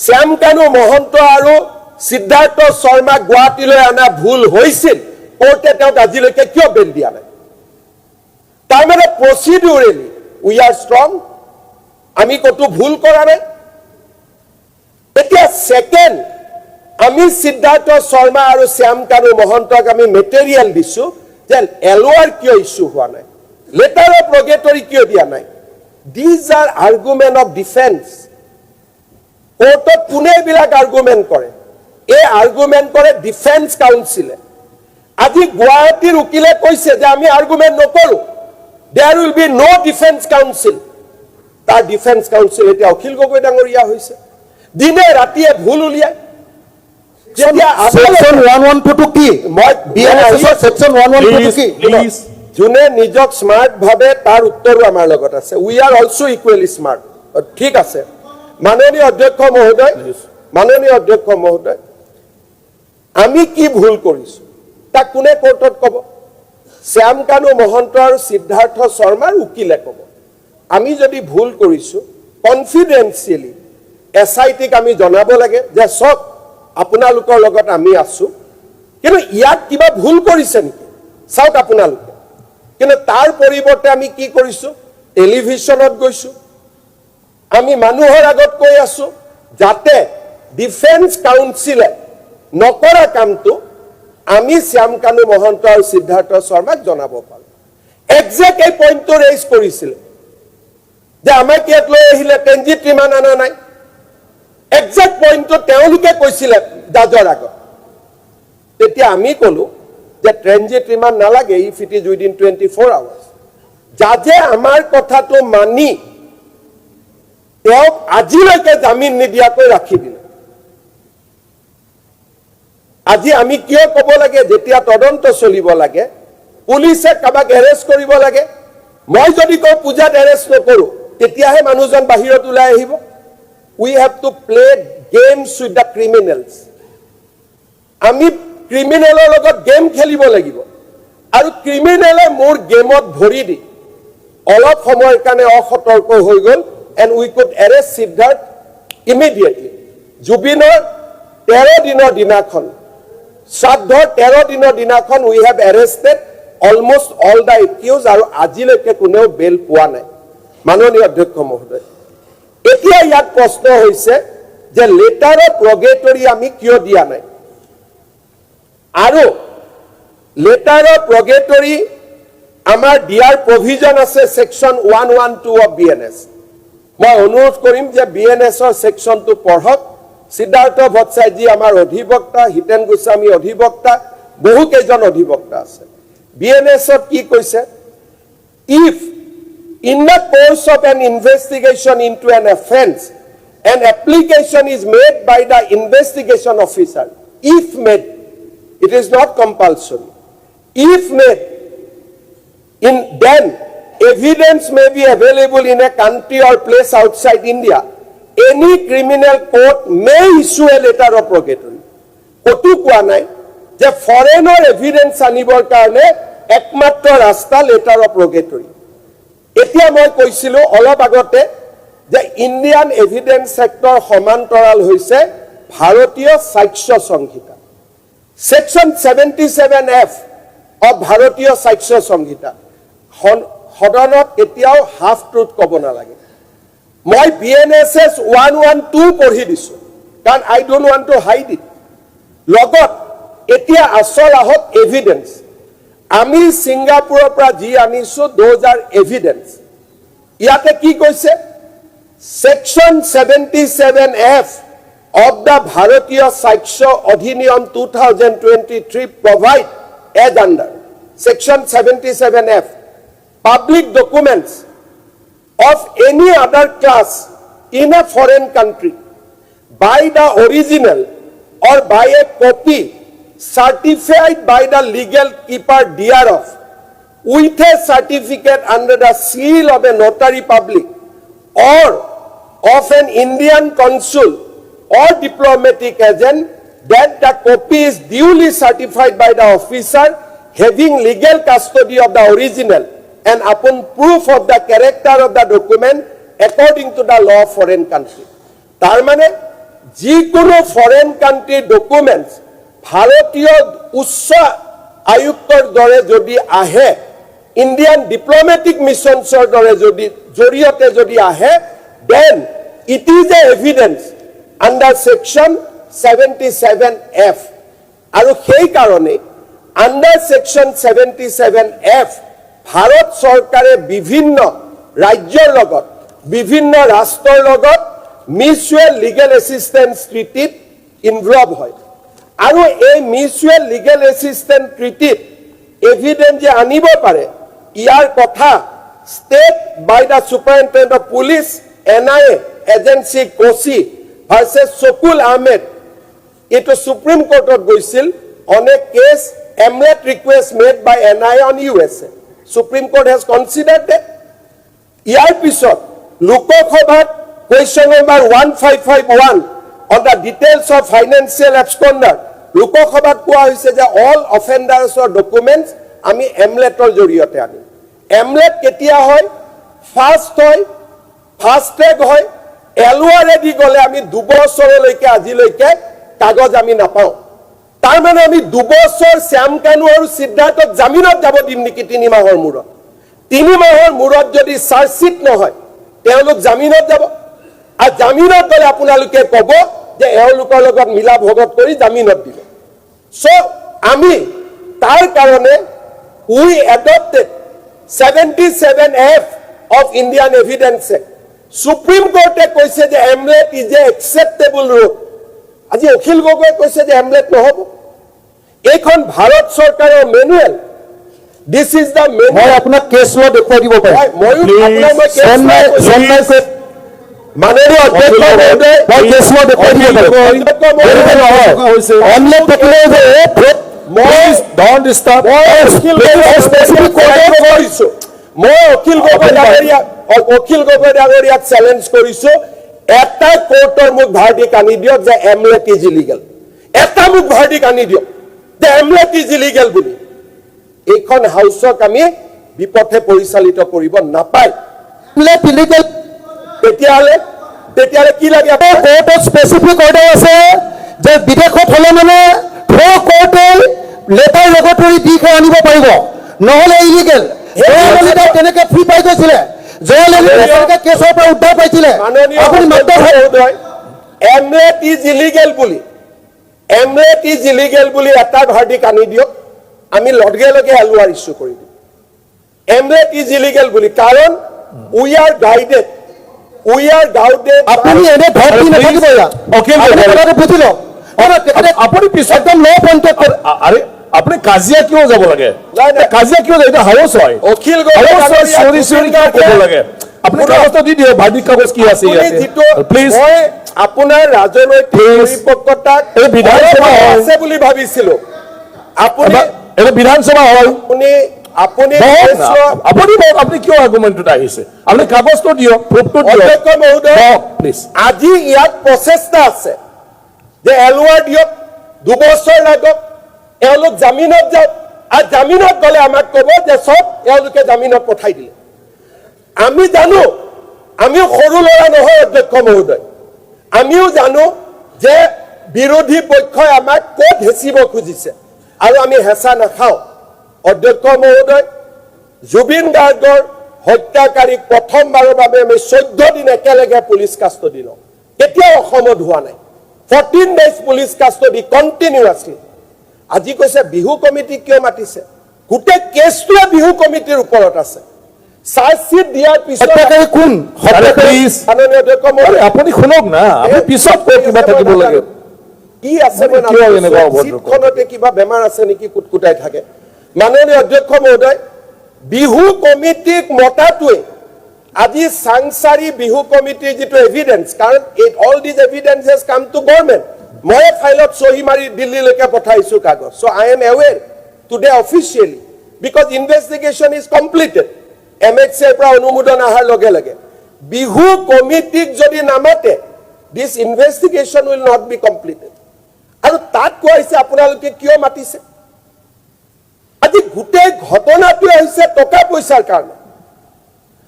শ্যাম কানু মহন্ত আৰু সিদ্ধাৰ্থ শৰ্মাক গুৱাহাটীলৈ অনা ভুল হৈছিল, কোৰ্টে তেওঁক আজিলৈকে কিয় বেল দিয়া নাই? তাৰমানে প্ৰচিডিউৰেলি উই আৰ ষ্ট্ৰং, আমি ক'তো ভুল কৰা নাই। এতিয়া ছেকেণ্ড, আমি সিদ্ধাৰ্থ শৰ্মা আৰু শ্যাম কানু মহন্তক আমি মেটেৰিয়েল দিছোঁ যে LOR কিয় ইছ্যু হোৱা নাই, লেটাৰ অফ ৰগেটৰী কিয় দিয়া নাই। These are argument of defence. কোৰ্টত কোনে এইবিলাক আৰ্গুমেণ্ট কৰে? এই আৰ্গুমেণ্ট কৰে ডিফেন্স কাউন্সিলে। আজি গুৱাহাটীৰ উকিলে কৈছে যে আমি আৰ্গুমেণ্ট নকৰোঁ, there will be no' defence counsel. তাৰ ডিফেন্স কাউন্সিল এতিয়া অখিল গগৈ ডাঙৰীয়া হৈছে। দিনে ৰাতিয়ে ভুল উলিয়ায়। যোনে নিজক স্মাৰ্ট ভাবে তাৰ উত্তৰো আমাৰ লগত আছে। We are also equally smart. ঠিক আছে মাননীয় অধ্যক্ষ মহোদয়, মাননীয় অধ্যক্ষ মহোদয়, আমি কি ভুল কৰিছো তাক কোনে কোৰ্টত ক'ব? শ্যামকানু মহন্ত আৰু সিদ্ধাৰ্থ শৰ্মাৰ উকিলে ক'ব। আমি যদি ভুল কৰিছো কনফিডেন্সিয়েলি SITক আমি জনাব লাগে যে সক আপোনালোকৰ লগত আমি আছো, কিন্তু ইয়াত কিবা ভুল কৰিছে নেকি চাওক আপোনালোকে। কিন্তু তাৰ পৰিৱৰ্তে আমি কি কৰিছো? টেলিভিছনত গৈছো, আমি মানুহৰ আগত কৈ আছো যাতে ডিফেন্স কাউন্সিলে নকৰা কামটো আমি শ্যামকানু মহন্ত আৰু সিদ্ধাৰ্থ শৰ্মাক জনাব পাৰো। একজেক্ট এই পইণ্টটো ৰেইজ কৰিছিল যে আমাক ইয়াত লৈ আহিলে ট্ৰেনজিট ৰিমাণ্ড আনা নাই। একজেক্ট পইণ্টটো তেওঁলোকে কৈছিলে জাজৰ আগত। তেতিয়া আমি ক'লো যে ট্ৰেনজিট ৰিমাণ্ড নালাগে, if it is within 24 hours। জাজে আমাৰ কথাটো মানি তেওঁক আজিলৈকে জামিন নিদিয়াকৈ ৰাখি দিলে। আজি আমি কিয় ক'ব লাগে যেতিয়া তদন্ত চলিব লাগে পুলিচে কাবাক এৰেষ্ট কৰিব লাগে? মই যদি কওঁ পূজাত এৰেষ্ট নকৰো তেতিয়াহে মানুহজন বাহিৰত ওলাই আহিব। We have to play games with the criminals. আমি ক্ৰিমিনেলৰ লগত গেম খেলিব লাগিব আৰু ক্ৰিমিনেলে মোৰ গেমত ভৰি দি অলপ সময়ৰ কাৰণে অসতৰ্ক হৈ গ'ল and we could arrest Siddharth immediately. জুবিনৰ 13 দিনৰ দিনাখন, শ্ৰাদ্ধৰ 13 দিনৰ দিনাখন we have arrested almost all the accused আৰু আজিলৈকে কোনেও বেল পোৱা নাই। মাননীয় অধ্যক্ষ মহোদয়, এতিয়া ইয়াত প্ৰশ্ন হৈছে যে লেটাৰ অফ প্ৰগেটৰী আমি কিয় দিয়া নাই? আৰু লেটাৰ অফ প্ৰগেটৰী আমাৰ দিয়াৰ প্ৰভিজন আছে সেকশন 112 অফ BNS। মই অনুৰোধ কৰিম যে BNSৰ সেকশনটো পঢ়ক। সিদ্ধাৰ্থ ভট্টাচাৰ্যী আমাৰ অধিবক্তা, হিতেন গোস্বামী অধিবক্তা, বহু কেইজন অধিবক্তা আছে। BNSত কি কৈছে? If in the course of an investigation into an offense, an application is made by the investigation officer, if made, it is not compulsory. If made, then evidence may be available in a country or place outside India. Any criminal court may issue a letter of progatory. কতো কোৱা নাই যে ফৰেনৰ evidence আনিবৰ কাৰণে একমাত্ৰ ৰাস্তা letter of প্ৰগেটৰী। এতিয়া মই কৈছিলো অলপ আগতে যে ইণ্ডিয়ান এভিডেন্স সেক্টৰ সমান্তৰাল হৈছে ভাৰতীয় সাক্ষ্য সংহিতা। সেকশন 77F অফ ভাৰতীয় সাক্ষ্য সংহিতা সদনত এতিয়াও হাফ ট্ৰুথ ক'ব নালাগে। মই BNSS 112 পঢ়ি দিছো কাৰণ I don't want to hide it. লগত এতিয়া আসল আহক এভিডেন্স। আমি সিংগাপুৰৰ পৰা যি আনিছো দোজ আৰ এভিডেন্স। ইয়াতে কি কৈছে? Section 77F of the Bharatiya Saksha Adhiniyam 2023 provide as under section 77F, public documents of any other class in a foreign country by the original or by a copy certified by the legal keeper thereof with a certificate under the seal of a notary public or of an Indian consul or diplomatic agent, that the copy is duly certified by the officer having legal custody of the original and upon proof of the character of the document according to the law of foreign country. তার মানে যিকোনো foreign country documents ভারতীয় উচ্চ আয়ুক্তৰ দৰে যদি আহে, Indian diplomatic মিছনছৰ দৰে যদি জৰিয়তে যদি আহে, then it is a evidence under section 77F. আৰু সেই কাৰণে under section 77F ভাৰত চৰকাৰে বিভিন্ন ৰাজ্যৰ লগত বিভিন্ন ৰাষ্ট্ৰৰ লগত মিউচুৱেল লিগেল এছিষ্টেন্স ট্ৰিটিত ইনভলভ হয়। আৰু এই মিউচুৱেল লিগেল এছিষ্টেন্স ট্ৰিটিত এভিডেন্স যে আনিব পাৰে ইয়াৰ কথা state by the superintendent of police NIA agency Kochi versus Shakul Ahmed, এইটো সুপ্ৰিম কোৰ্টত গৈছিল on a case emerit request made by NIA on USA. Supreme Court has considered that. ইয়াৰ পিছত লোকসভাত question number 1551 on the details of financial absconder, লোকসভাত কোৱা হৈছে যে all offendersৰ documents আমি এমলেটৰ জৰিয়তে আনিম। এমলেট কেতিয়া হয়? ফাৰ্ষ্ট হয়, ফাষ্ট ট্ৰেক হয়, এলুৱাৰেদি গ'লে আমি 2 বছৰলৈকে আজিলৈকে কাগজ আমি নাপাওঁ। তাৰ মানে আমি 2 বছৰ শ্যাম কানু আৰু সিদ্ধাৰ্থক জামিনত যাব দিম নেকি 3 মাহৰ মূৰত? 3 মাহৰ মূৰত যদি চাৰ্জশ্বিট নহয় তেওঁলোক জামিনত যাব, আৰু জামিনত গ'লে আপোনালোকে ক'ব যে এওঁলোকৰ লগত মিলা ভগত কৰি জামিনত দিব। So আমি তাৰ কাৰণে we adopted 77F of Indian Evidence Act. Supreme Court কৈছে যে omelette is a acceptable route. আজি অখিল গগৈ কৈছে যে এমলেট নহব। এইখন ভাৰত চৰকাৰৰ মেনুৱেল। This is the মই manual. আপোনাক কেছ ল দেখুৱাই দিব পাৰিম। মাননীয় অধ্যক্ষ মহোদয়, মই কেছ ল দেখুৱাই দিব পাৰিম। অনলাইন থাকিলে যে Please don't disturb. মই অখিল গগৈ ডাঙৰীয়াক চেলেঞ্জ কৰিছো, এটা কোৰ্টৰ মোক ভাৰ্ডিক্ট আনি দিয়ক যে এমলেট ইজ ইলিগেল। এটা মোক ভাৰ্ডিক্ট আনি দিয়ক যে এমলেট ইজ ইলিগেল বুলি। এইখন হাউচক আমি বিপথে পৰিচালিত কৰিব নাপায়। এমলেট ইলিগেল তেতিয়াহ'লে কি লাগে? কোৰ্টত স্পেচিফিক অৰ্ডাৰ আছে যে বিদেশত হ'লে মানে কোৰ্টে লেটাৰ ৰেগটৰী দি আনিব পাৰিব, নহ'লে ইলিগেল। তেনেকে ফ্ৰী পাই গৈছিলে, কেছৰ পৰা উদ্ধাৰ পাইছিলে। আপুনি মাত্ৰ এমলেট ইজ ইলিগেল বুলি, এমলেট ইজ ইলিগেল বুলি এটা ভাৰ্ডিক্ট আনি দিয়ক, আমি লগে লগে এলুৱাৰ ইছ্যু কৰি দিম। এমলেট ইজ ইলিগেল বুলি, কাৰণ উই আৰ গাইডেড, আপুনি এনে ধৰ দি নাথাকিব। বুজি লওক, আপুনি পিছত একদম ল' পইণ্টত আৰে আপুনি কাজিয়া কিয় যাব লাগে? কাজিয়া কিয় যায়? এটা হাউচ হয়। অখিল চিঞৰি ক'ব লাগে? আপুনি কাগজটো দি দিয়ক, ভাৰ্ডিক্ট কাগজ কি আছে প্লিজ। মই আপোনাৰ ৰাজনৈতিক পৰিপক্কতাক বিধানসভা আছে বুলি ভাবিছিলো। আপুনি এটা বিধানসভা হয়। আপুনি আপুনি কিয় আৰ্গুমেণ্টত আহিছে? আপুনি কাগজটো দিয়ক, প্ৰুফটো অধ্যক্ষ মহোদয়, প্লিজ। আজি ইয়াত প্ৰচেষ্টা আছে যে এলুৱাৰ দিয়ক, 2 বছৰ লাগক, এওঁলোক জামিনত যাওক, আৰু জামিনত গ'লে আমাক ক'ব যে চব এওঁলোকে জামিনত পঠাই দিলে। আমি জানো, আমিও সৰু ল'ৰা নহয় অধ্যক্ষ মহোদয়, আমিও জানো যে বিৰোধী পক্ষই আমাক ক'ত হেঁচিব খুজিছে, আৰু আমি হেঁচা নাখাওঁ। অধ্যক্ষ মহোদয়, জুবিন গাৰ্গৰ হত্যাকাৰীক প্ৰথমবাৰৰ বাবে আমি 14 দিন একেলগে পুলিচ কাষ্টডি লওঁ। কেতিয়াও অসমত হোৱা নাই। 14 days পুলিচ কাষ্টডি কণ্টিনিউৱাছলি। আজি কৈছে বিহু কমিটি কিয় মাতিছে? গোটেই কেছটোৱে বিহু কমিটিৰ ওপৰত আছে। চাৰ্জশ্বিট দিয়াৰ পিছত কোন মাননীয় অধ্যক্ষ মহোদয়, আপুনি শুনক না, আপুনি পিছত কৈ কিবা থাকিব লাগে। কি আছে চিটখনতে কিবা বেমাৰ আছে নেকি কুটকুটাই থাকে। মাননীয় অধ্যক্ষ মহোদয়, বিহু কমিটিক মতাটোৱে আজি চাংচাৰী বিহু কমিটিৰ যিটো এভিডেন্স, কাৰণ all these evidence has come to government. মই ফাইলত চহী মাৰি দিল্লীলৈকে পঠাইছো কাগজ। So' I am aware today officially, because investigation is completed. MHAৰ পৰা অনুমোদন অহাৰ লগে লগে বিহু কমিটিক যদি নামাতে, this investigation will not be completed. আৰু তাত কোৱা হৈছে আপোনালোকে কিয় মাতিছে? আজি গোটেই ঘটনাটো হৈছে টকা পইচাৰ কাৰণে।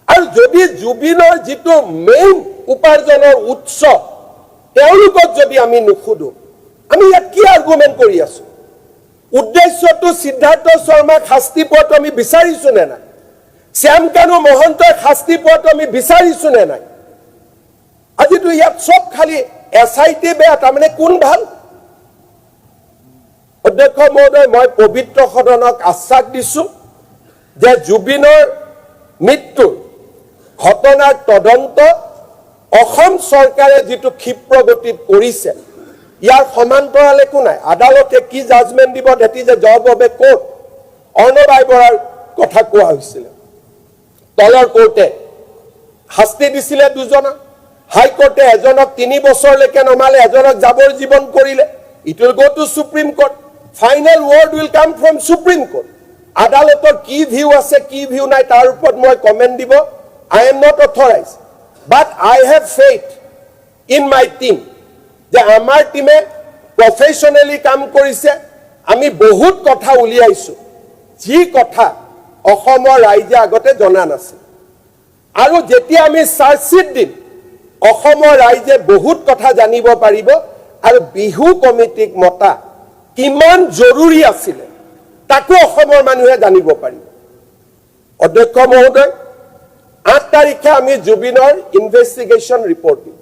আৰু যদি জুবিনৰ যিটো মেইন উপাৰ্জনৰ উৎস তেওঁলোকক যদি আমি নুসুধো, আমি ইয়াত কি আৰ্গুমেণ্ট কৰি আছো? উদ্দেশ্যটো সিদ্ধাৰ্থ শৰ্মাক শাস্তি পোৱাটো আমি বিচাৰিছো নে নাই? শ্যাম কানু মহন্তক শাস্তি পোৱাটো আমি বিচাৰিছো নে নাই? আজিতো ইয়াত চব খালি SIT বেয়া, তাৰমানে কোন ভাল? অধ্যক্ষ মহোদয়, মই পবিত্ৰ সদনক আশ্বাস দিছো যে জুবিনৰ মৃত্যুৰ ঘটনাৰ তদন্ত অসম চৰকাৰে যিটো ক্ষিপ্ৰ গতিত কৰিছে, ইয়াৰ সমান্তৰাল একো নাই। আদালতে কি জাজমেণ্ট দিব, that is a job of a court. Arnab ৰায়বৰাৰ কথা কোৱা হৈছিলে, তলৰ কোৰ্টে শাস্তি দিছিলে 2জনক, হাইকোৰ্টে এজনক 3 বছৰলৈকে নমালে, এজনক যাৱজ্জীৱন কৰিলে। It will go to supreme court. Final word will come from supreme court. আদালতৰ কি ভিউ আছে, কি ভিউ নাই, তাৰ ওপৰত মই কমেণ্ট দিব I am not authorized, but I have faith in my team যে আমাৰ টিমে প্ৰফেশ্যনেলি কাম কৰিছে, আমি বহুত কথা উলিয়াইছো, যি কথা অসমৰ ৰাইজে আগতে জনা নাছিল। আৰু যেতিয়া আমি চাৰ্জশ্বিট দিম, অসমৰ ৰাইজে বহুত কথা জানিব পাৰিব আৰু বিহু কমিটিক মতা কিমান জৰুৰী আছিলে তাকো অসমৰ মানুহে জানিব পাৰিব। অধ্যক্ষ মহোদয়, 8 তাৰিখে আমি জুবিনৰ ইনভেষ্টিগেশ্যন ৰিপৰ্ট দিম।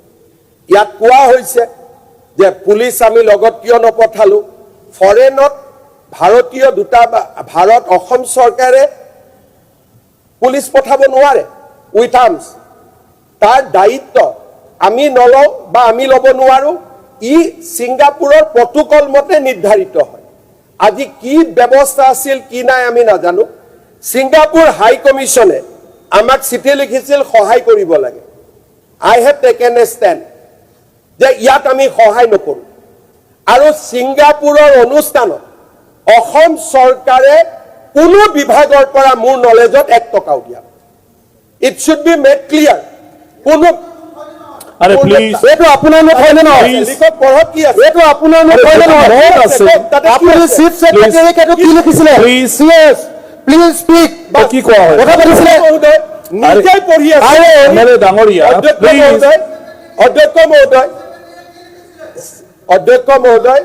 ইয়াত কোৱা হৈছে যে পুলিচ আমি লগত কিয় নপঠালো, ফৰেনত ভাৰতীয় ভাৰত অসম চৰকাৰে পুলিচ পঠাব নোৱাৰে উইথ আৰ্মছ, তাৰ দায়িত্ব আমি নলওঁ বা আমি ল'ব নোৱাৰো, ই ছিংগাপুৰৰ প্ৰটোকল মতে নিৰ্ধাৰিত হয়। আজি কি ব্যৱস্থা আছিল কি নাই আমি নাজানো। ছিংগাপুৰ হাই কমিশ্যনে আমাক চিঠি লিখিছিল সহায় কৰিব লাগে। আই হেভ টেকেন এ ষ্টেণ্ড যে ইয়াত আমি সহায় নকৰোঁ। আৰু ছিংগাপুৰৰ অনুষ্ঠানত অসম চৰকাৰে কোনো বিভাগৰ পৰা মোৰ নলেজত 1 টকাও দিয়া। It should be made clear. কোনো আৰে প্লিজ এইটো আপোনাৰ মত হয়নে নহয়? লিখক পঢ়ক কি আছে। এইটো আপোনাৰ মত হয়নে নহয়? আপুনি চিফ সেক্ৰেটাৰীক এইটো কি লিখিছিলে? Please please speak. কি কোৱা হয়? কথা পাতিছিলে? মহোদয় নিজেই পঢ়ি আছে। মানে ডাঙৰীয়া অধ্যক্ষ মহোদয়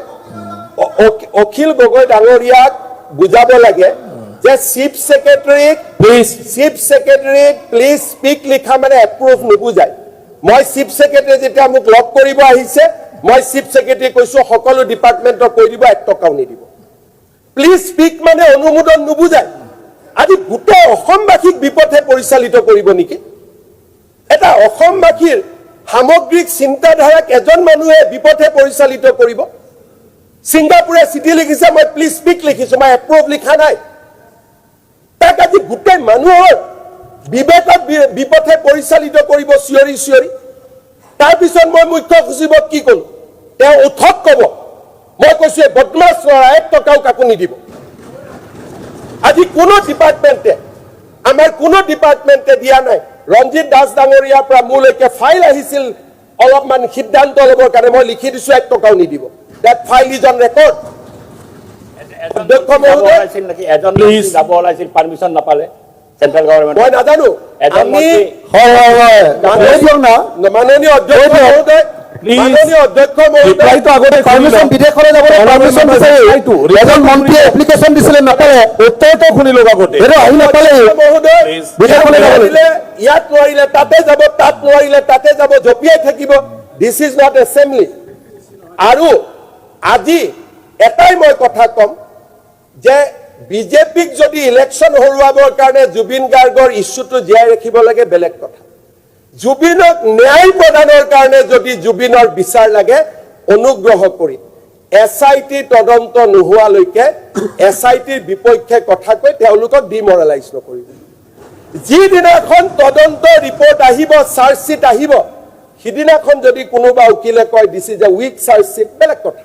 অখিল গগৈ ডাঙৰীয়াক বুজাব লাগে যে চিফ সেক্ৰেটাৰীক প্লিজ স্পীক লিখা মানে এপ্ৰুভ নুবুজায়। মই চিফ সেক্ৰেটাৰী যেতিয়া মোক লগ কৰিব আহিছে, মই চিফ সেক্ৰেটাৰী কৈছো সকলো ডিপাৰ্টমেণ্টক কৈ দিব 1 টকাও নিদিব। প্লিজ স্পীক মানে অনুমোদন নুবুজায়। আজি গোটেই অসমবাসীক বিপথে পৰিচালিত কৰিব নেকি? এটা অসমবাসীৰ সামগ্ৰিক চিন্তাধাৰাক এজন মানুহে বিপথে পৰিচালিত কৰিব? ছিংগাপুৰে চিঠি লিখিছে, মই প্লিজ স্পীক লিখিছো, মই এপ্ৰুভ লিখা নাই। তাক আজি গোটেই মানুহৰ বিবেকত বিপথে পৰিচালিত কৰিব চিঞৰি চিঞৰি। তাৰপিছত মই মুখ্য সচিবক কি কলো, তেওঁ উঠক কব, মই কৈছো বদমাছ ল'ৰা 1 টকাও কাকো নিদিব। আজি কোনো ডিপাৰ্টমেণ্টে আমাৰ কোনো ডিপাৰ্টমেণ্টে দিয়া নাই। ৰঞ্জিত দাস ডাঙৰীয়াৰ পৰা মোলৈকে ফাইল আহিছিল অলপমান সিদ্ধান্ত ল'বৰ কাৰণে, মই লিখি দিছো 1 টকাও নিদিব। That file is on record. অধ্যক্ষ মহোদয় প্লিজ যাব ওলাইছিল পাৰমিশন নাপালে সেন্ট্ৰেল গভৰ্ণমেণ্ট। মই নাজানো। আমি মাননীয় অধ্যক্ষ মহোদয় ৰিপ্লাইটো আগতে পাৰমিশন বিদেশলৈ যাবলৈ পাৰমিশন বিচাৰি এজন মন্ত্ৰীয়ে এপ্লিকেশ্যন দিছিলে, নাপালে। উত্তৰটো শুনি লওক আগতে। সেইটো আহি নাপালে মহোদয় বিদেশলৈ যাবলৈ। ইয়াত নোৱাৰিলে তাতে যাব, তাত নোৱাৰিলে তাতে যাব, জপিয়াই থাকিব। This is not assembly. আৰু আজি এটাই মই কথা কম যে বিজেপিক যদি ইলেকশ্যন হৰুৱাবৰ কাৰণে জুবিন গাৰ্গৰ ইছ্যুটো জীয়াই ৰাখিব লাগে বেলেগ কথা। জুবিনক ন্যায় প্ৰদানৰ কাৰণে যদি জুবিনৰ বিচাৰ লাগে, অনুগ্ৰহ কৰি SIT তদন্ত নোহোৱালৈকে SITৰ বিপক্ষে কথা কৈ তেওঁলোকক ডিমৰেলাইজ নকৰিব। যিদিনাখন তদন্ত ৰিপৰ্ট আহিব, চাৰ্জশ্বিট আহিব, সিদিনাখন যদি কোনোবা উকিলে কয় this is a weak chargesheet, বেলেগ কথা।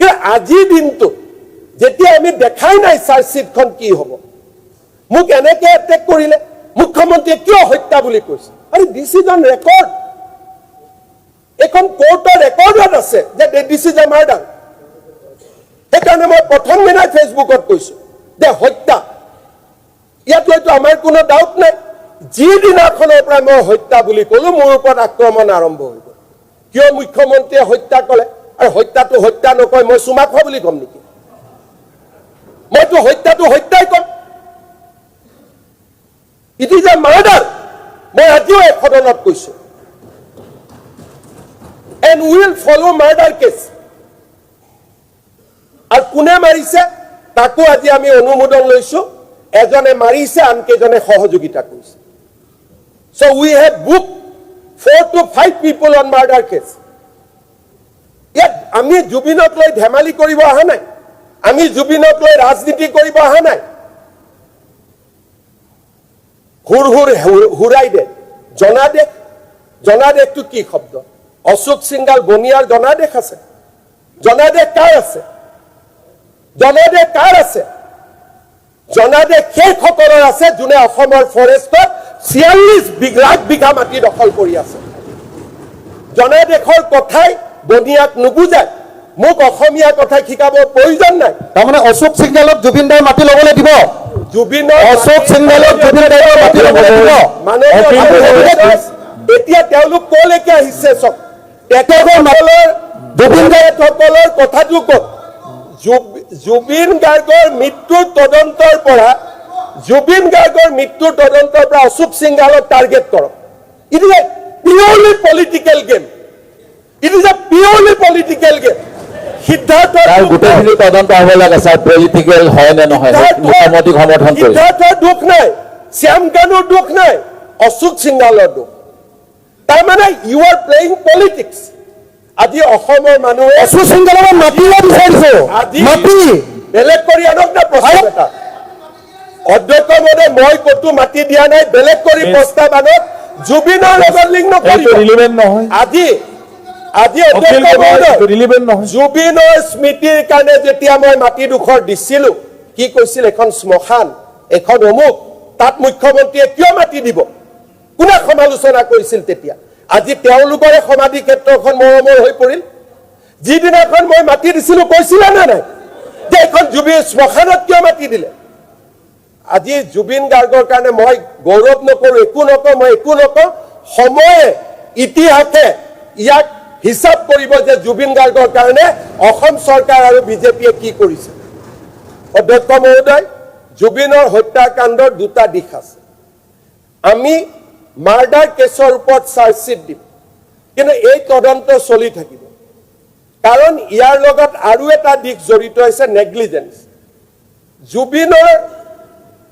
কিন্তু আজিৰ দিনটো যেতিয়া আমি দেখাই নাই চাৰ্জশ্বিটখন কি হ'ব, মোক এনেকে এটেক কৰিলে, মুখ্যমন্ত্ৰীয়ে কিয় হত্যা বুলি কৈছে? আৰে দিছ ইজ অন ৰেকৰ্ড। এখন কোৰ্টৰ ৰেকৰ্ডত আছে যে দিছ ইজ এ মাৰ্ডাৰ। সেইকাৰণে মই প্ৰথম দিনাই ফেচবুকত কৈছো যে হত্যা, ইয়াত হয়তো আমাৰ কোনো ডাউট নাই। যিদিনাখনৰ পৰা মই হত্যা বুলি কলো, মোৰ ওপৰত আক্ৰমণ আৰম্ভ হৈ গ'ল। কিয় মুখ্যমন্ত্ৰীয়ে হত্যা কৰে? আৰু হত্যাটো হত্যা নকয়, মই চুমা খোৱা বুলি কম নেকি? মইতো হত্যাটো হত্যাই কম। It is a murder. মই আজিও এই সদনত কৈছো, and will follow murder case. আৰু কোনে মাৰিছে তাকো আজি আমি অনুমোদন লৈছো। এজনে মাৰিছে, আনকেইজনে সহযোগিতা কৰিছে। So we have booked 4 to 5 people on murder case. ইয়াত আমি জুবিনক লৈ ধেমালি কৰিব অহা নাই, আমি জুবিনক লৈ ৰাজনীতি কৰিব অহা নাই। হুৰাই দে, জনাদেশ। জনাদেশটো কি শব্দ? অশোক সিংগাল বনিয়াৰ জনাদেশ আছে। জনাদেশ কাৰ আছে? জনাদেশ কাৰ আছে? জনাদেশ সেইসকলৰ আছে যোনে অসমৰ ফৰেষ্টত 46 লাখ বিঘা মাটি দখল কৰি আছে। জনাদেশৰ কথাই বনিয়াক নুবুজায় মোক অসমীয়া কথা শিকাবৰ প্ৰয়োজন নাই। তাৰমানে অশোক সিংগালক জুবিন দাই মাতি ল'বলৈ দিব, জুবিনৰ অশোক সিংগালক জুবিন দাই মাতি ল'বলৈ দিব। মানে এতিয়া তেওঁলোক কলৈকে আহিছে চক তেখেতসকলৰ জুবিন গায়কসকলৰ কথাটো কওক। জুবিন গাৰ্গৰ মৃত্যুৰ তদন্তৰ পৰা অশোক সিংগালক টাৰ্গেট কৰক। It is A purely political game. It is A purely political game. সিদ্ধাৰ্থৰ গোটেইখিনি তদন্ত হ'ব লাগে স্যাৰ, পলিটিকেল হয় নে নহয় সামাজিক সমৰ্থন কৰি। সিদ্ধাৰ্থৰ দুখ নাই, শ্যাম কানুৰ দুখ নাই, অশোক সিংগালৰ দুখ। তাৰমানে ইউ আৰ প্লেয়িং পলিটিক্স। আজি অসমৰ মানুহে অশোক সিংগালক মাতিব বিচাৰিছো, মাতি বেলেগ কৰি আনক না প্ৰস্তাৱ এটা। অধ্যক্ষ মহোদয় মই ক'তো মাতি দিয়া নাই, বেলেগ কৰি প্ৰস্তাৱ আনক, জুবিনৰ লগত লিংক নকৰিব। ৰিলিভেণ্ট নহয় আজি অধ্যক্ষ মহোদয় ৰিলিভেণ্ট নহয়। জুবিনৰ স্মৃতিৰ কাৰণে যেতিয়া মই মাটিডোখৰ দিছিলো, কি কৈছিল এখন শ্মশান, এখন অমুক, তাত মুখ্যমন্ত্ৰীয়ে কিয় মাটি দিব, কোনে সমালোচনা কৰিছিল তেতিয়া? আজি তেওঁলোকৰে সমাধি ক্ষেত্ৰখন মৰমৰ হৈ পৰিল। যিদিনাখন মই মাটি দিছিলো কৈছিলে নে নাই যে এখন জুবিন শ্মশানত কিয় মাটি দিলে? আজি জুবিন গাৰ্গৰ কাৰণে মই গৌৰৱ নকৰো, একো নকওঁ, মই একো নকওঁ। সময়ে ইতিহাসে ইয়াক হিচাপ কৰিব যে জুবিন গাৰ্গৰ কাৰণে অসম চৰকাৰ আৰু বিজেপিয়ে কি কৰিছে। অধ্যক্ষ মহোদয়, জুবিনৰ হত্যাকাণ্ডৰ দুটা দিশ আছে। আমি মাৰ্ডাৰ কেছৰ ওপৰত চাৰ্জশ্বিট দিম, কিন্তু এই তদন্ত চলি থাকিব। কাৰণ ইয়াৰ লগত আৰু এটা দিশ জড়িত হৈছে, নেগলিজেন্স। জুবিনৰ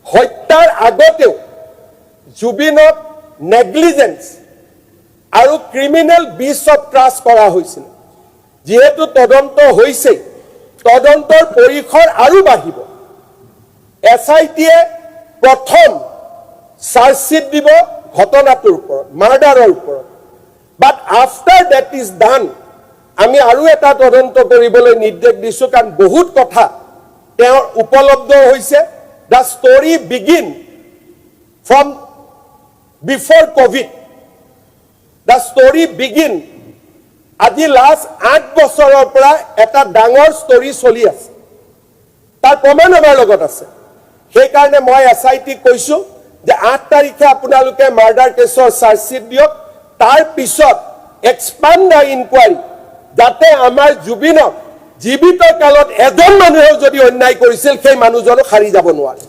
হত্যাৰ আগতেও জুবিনক নেগলিজেন্স আৰু ক্ৰিমিনেল বিচ অফ ট্ৰাষ্ট কৰা হৈছিল। যিহেতু তদন্ত হৈছে, তদন্তৰ পৰিসৰ আৰু বাঢ়িব। SIT-য়ে প্ৰথম চাৰ্জশ্বিট দিব ঘটনাটোৰ ওপৰত, মাৰ্ডাৰৰ ওপৰত। বাট আফটাৰ ডেট ইজ ডান, আমি আৰু এটা তদন্ত কৰিবলৈ নিৰ্দেশ দিছো, কাৰণ বহুত কথা তেওঁৰ উপলব্ধ হৈছে। The story begin from before COVID. The story begin. আজি লাষ্ট 8 বছৰৰ পৰা এটা ডাঙৰ ষ্টৰী চলি আছে, তাৰ প্ৰমাণ আমাৰ লগত আছে। সেইকাৰণে মই SIT-ক কৈছো যে 8 তাৰিখে আপোনালোকে মাৰ্ডাৰ কেছৰ চাৰ্জশ্বিট দিয়ক, তাৰ পিছত এক্সপাণ্ড দ্য ইনকুৱাৰী, যাতে আমাৰ জুবিনক জীৱিত কালত এজন মানুহেও যদি অন্যায় কৰিছিল সেই মানুহজনক সাৰি যাব নোৱাৰে।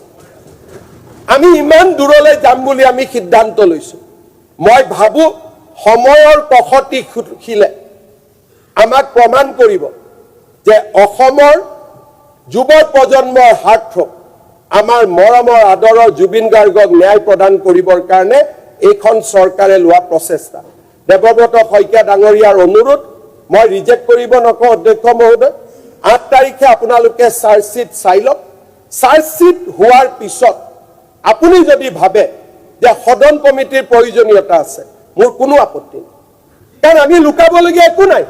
আমি ইমান দূৰলৈ যাম বুলি আমি সিদ্ধান্ত লৈছো। মই ভাবো সময়ৰ কষতি খিলে আমাক প্ৰমাণ কৰিব যে অসমৰ যুৱ প্ৰজন্মৰ হাৰ্টথ্ৰব, আমাৰ মৰমৰ আদৰৰ জুবিন গাৰ্গক ন্যায় প্ৰদান কৰিবৰ কাৰণে এইখন চৰকাৰে লোৱা প্ৰচেষ্টা। দেৱব্ৰত শইকীয়া ডাঙৰীয়াৰ অনুৰোধ মই ৰিজেক্ট কৰিব নকওঁ। অধ্যক্ষ মহোদয়, 8 তাৰিখে আপোনালোকে চাৰ্জশ্বিট চাই লওক। চাৰ্জশ্বিট হোৱাৰ পিছত আপুনি যদি ভাবে যে সদন কমিটিৰ প্ৰয়োজনীয়তা আছে, মোৰ কোনো আপত্তি নাই, কাৰণ আমি লুকাবলগীয়া একো নাই।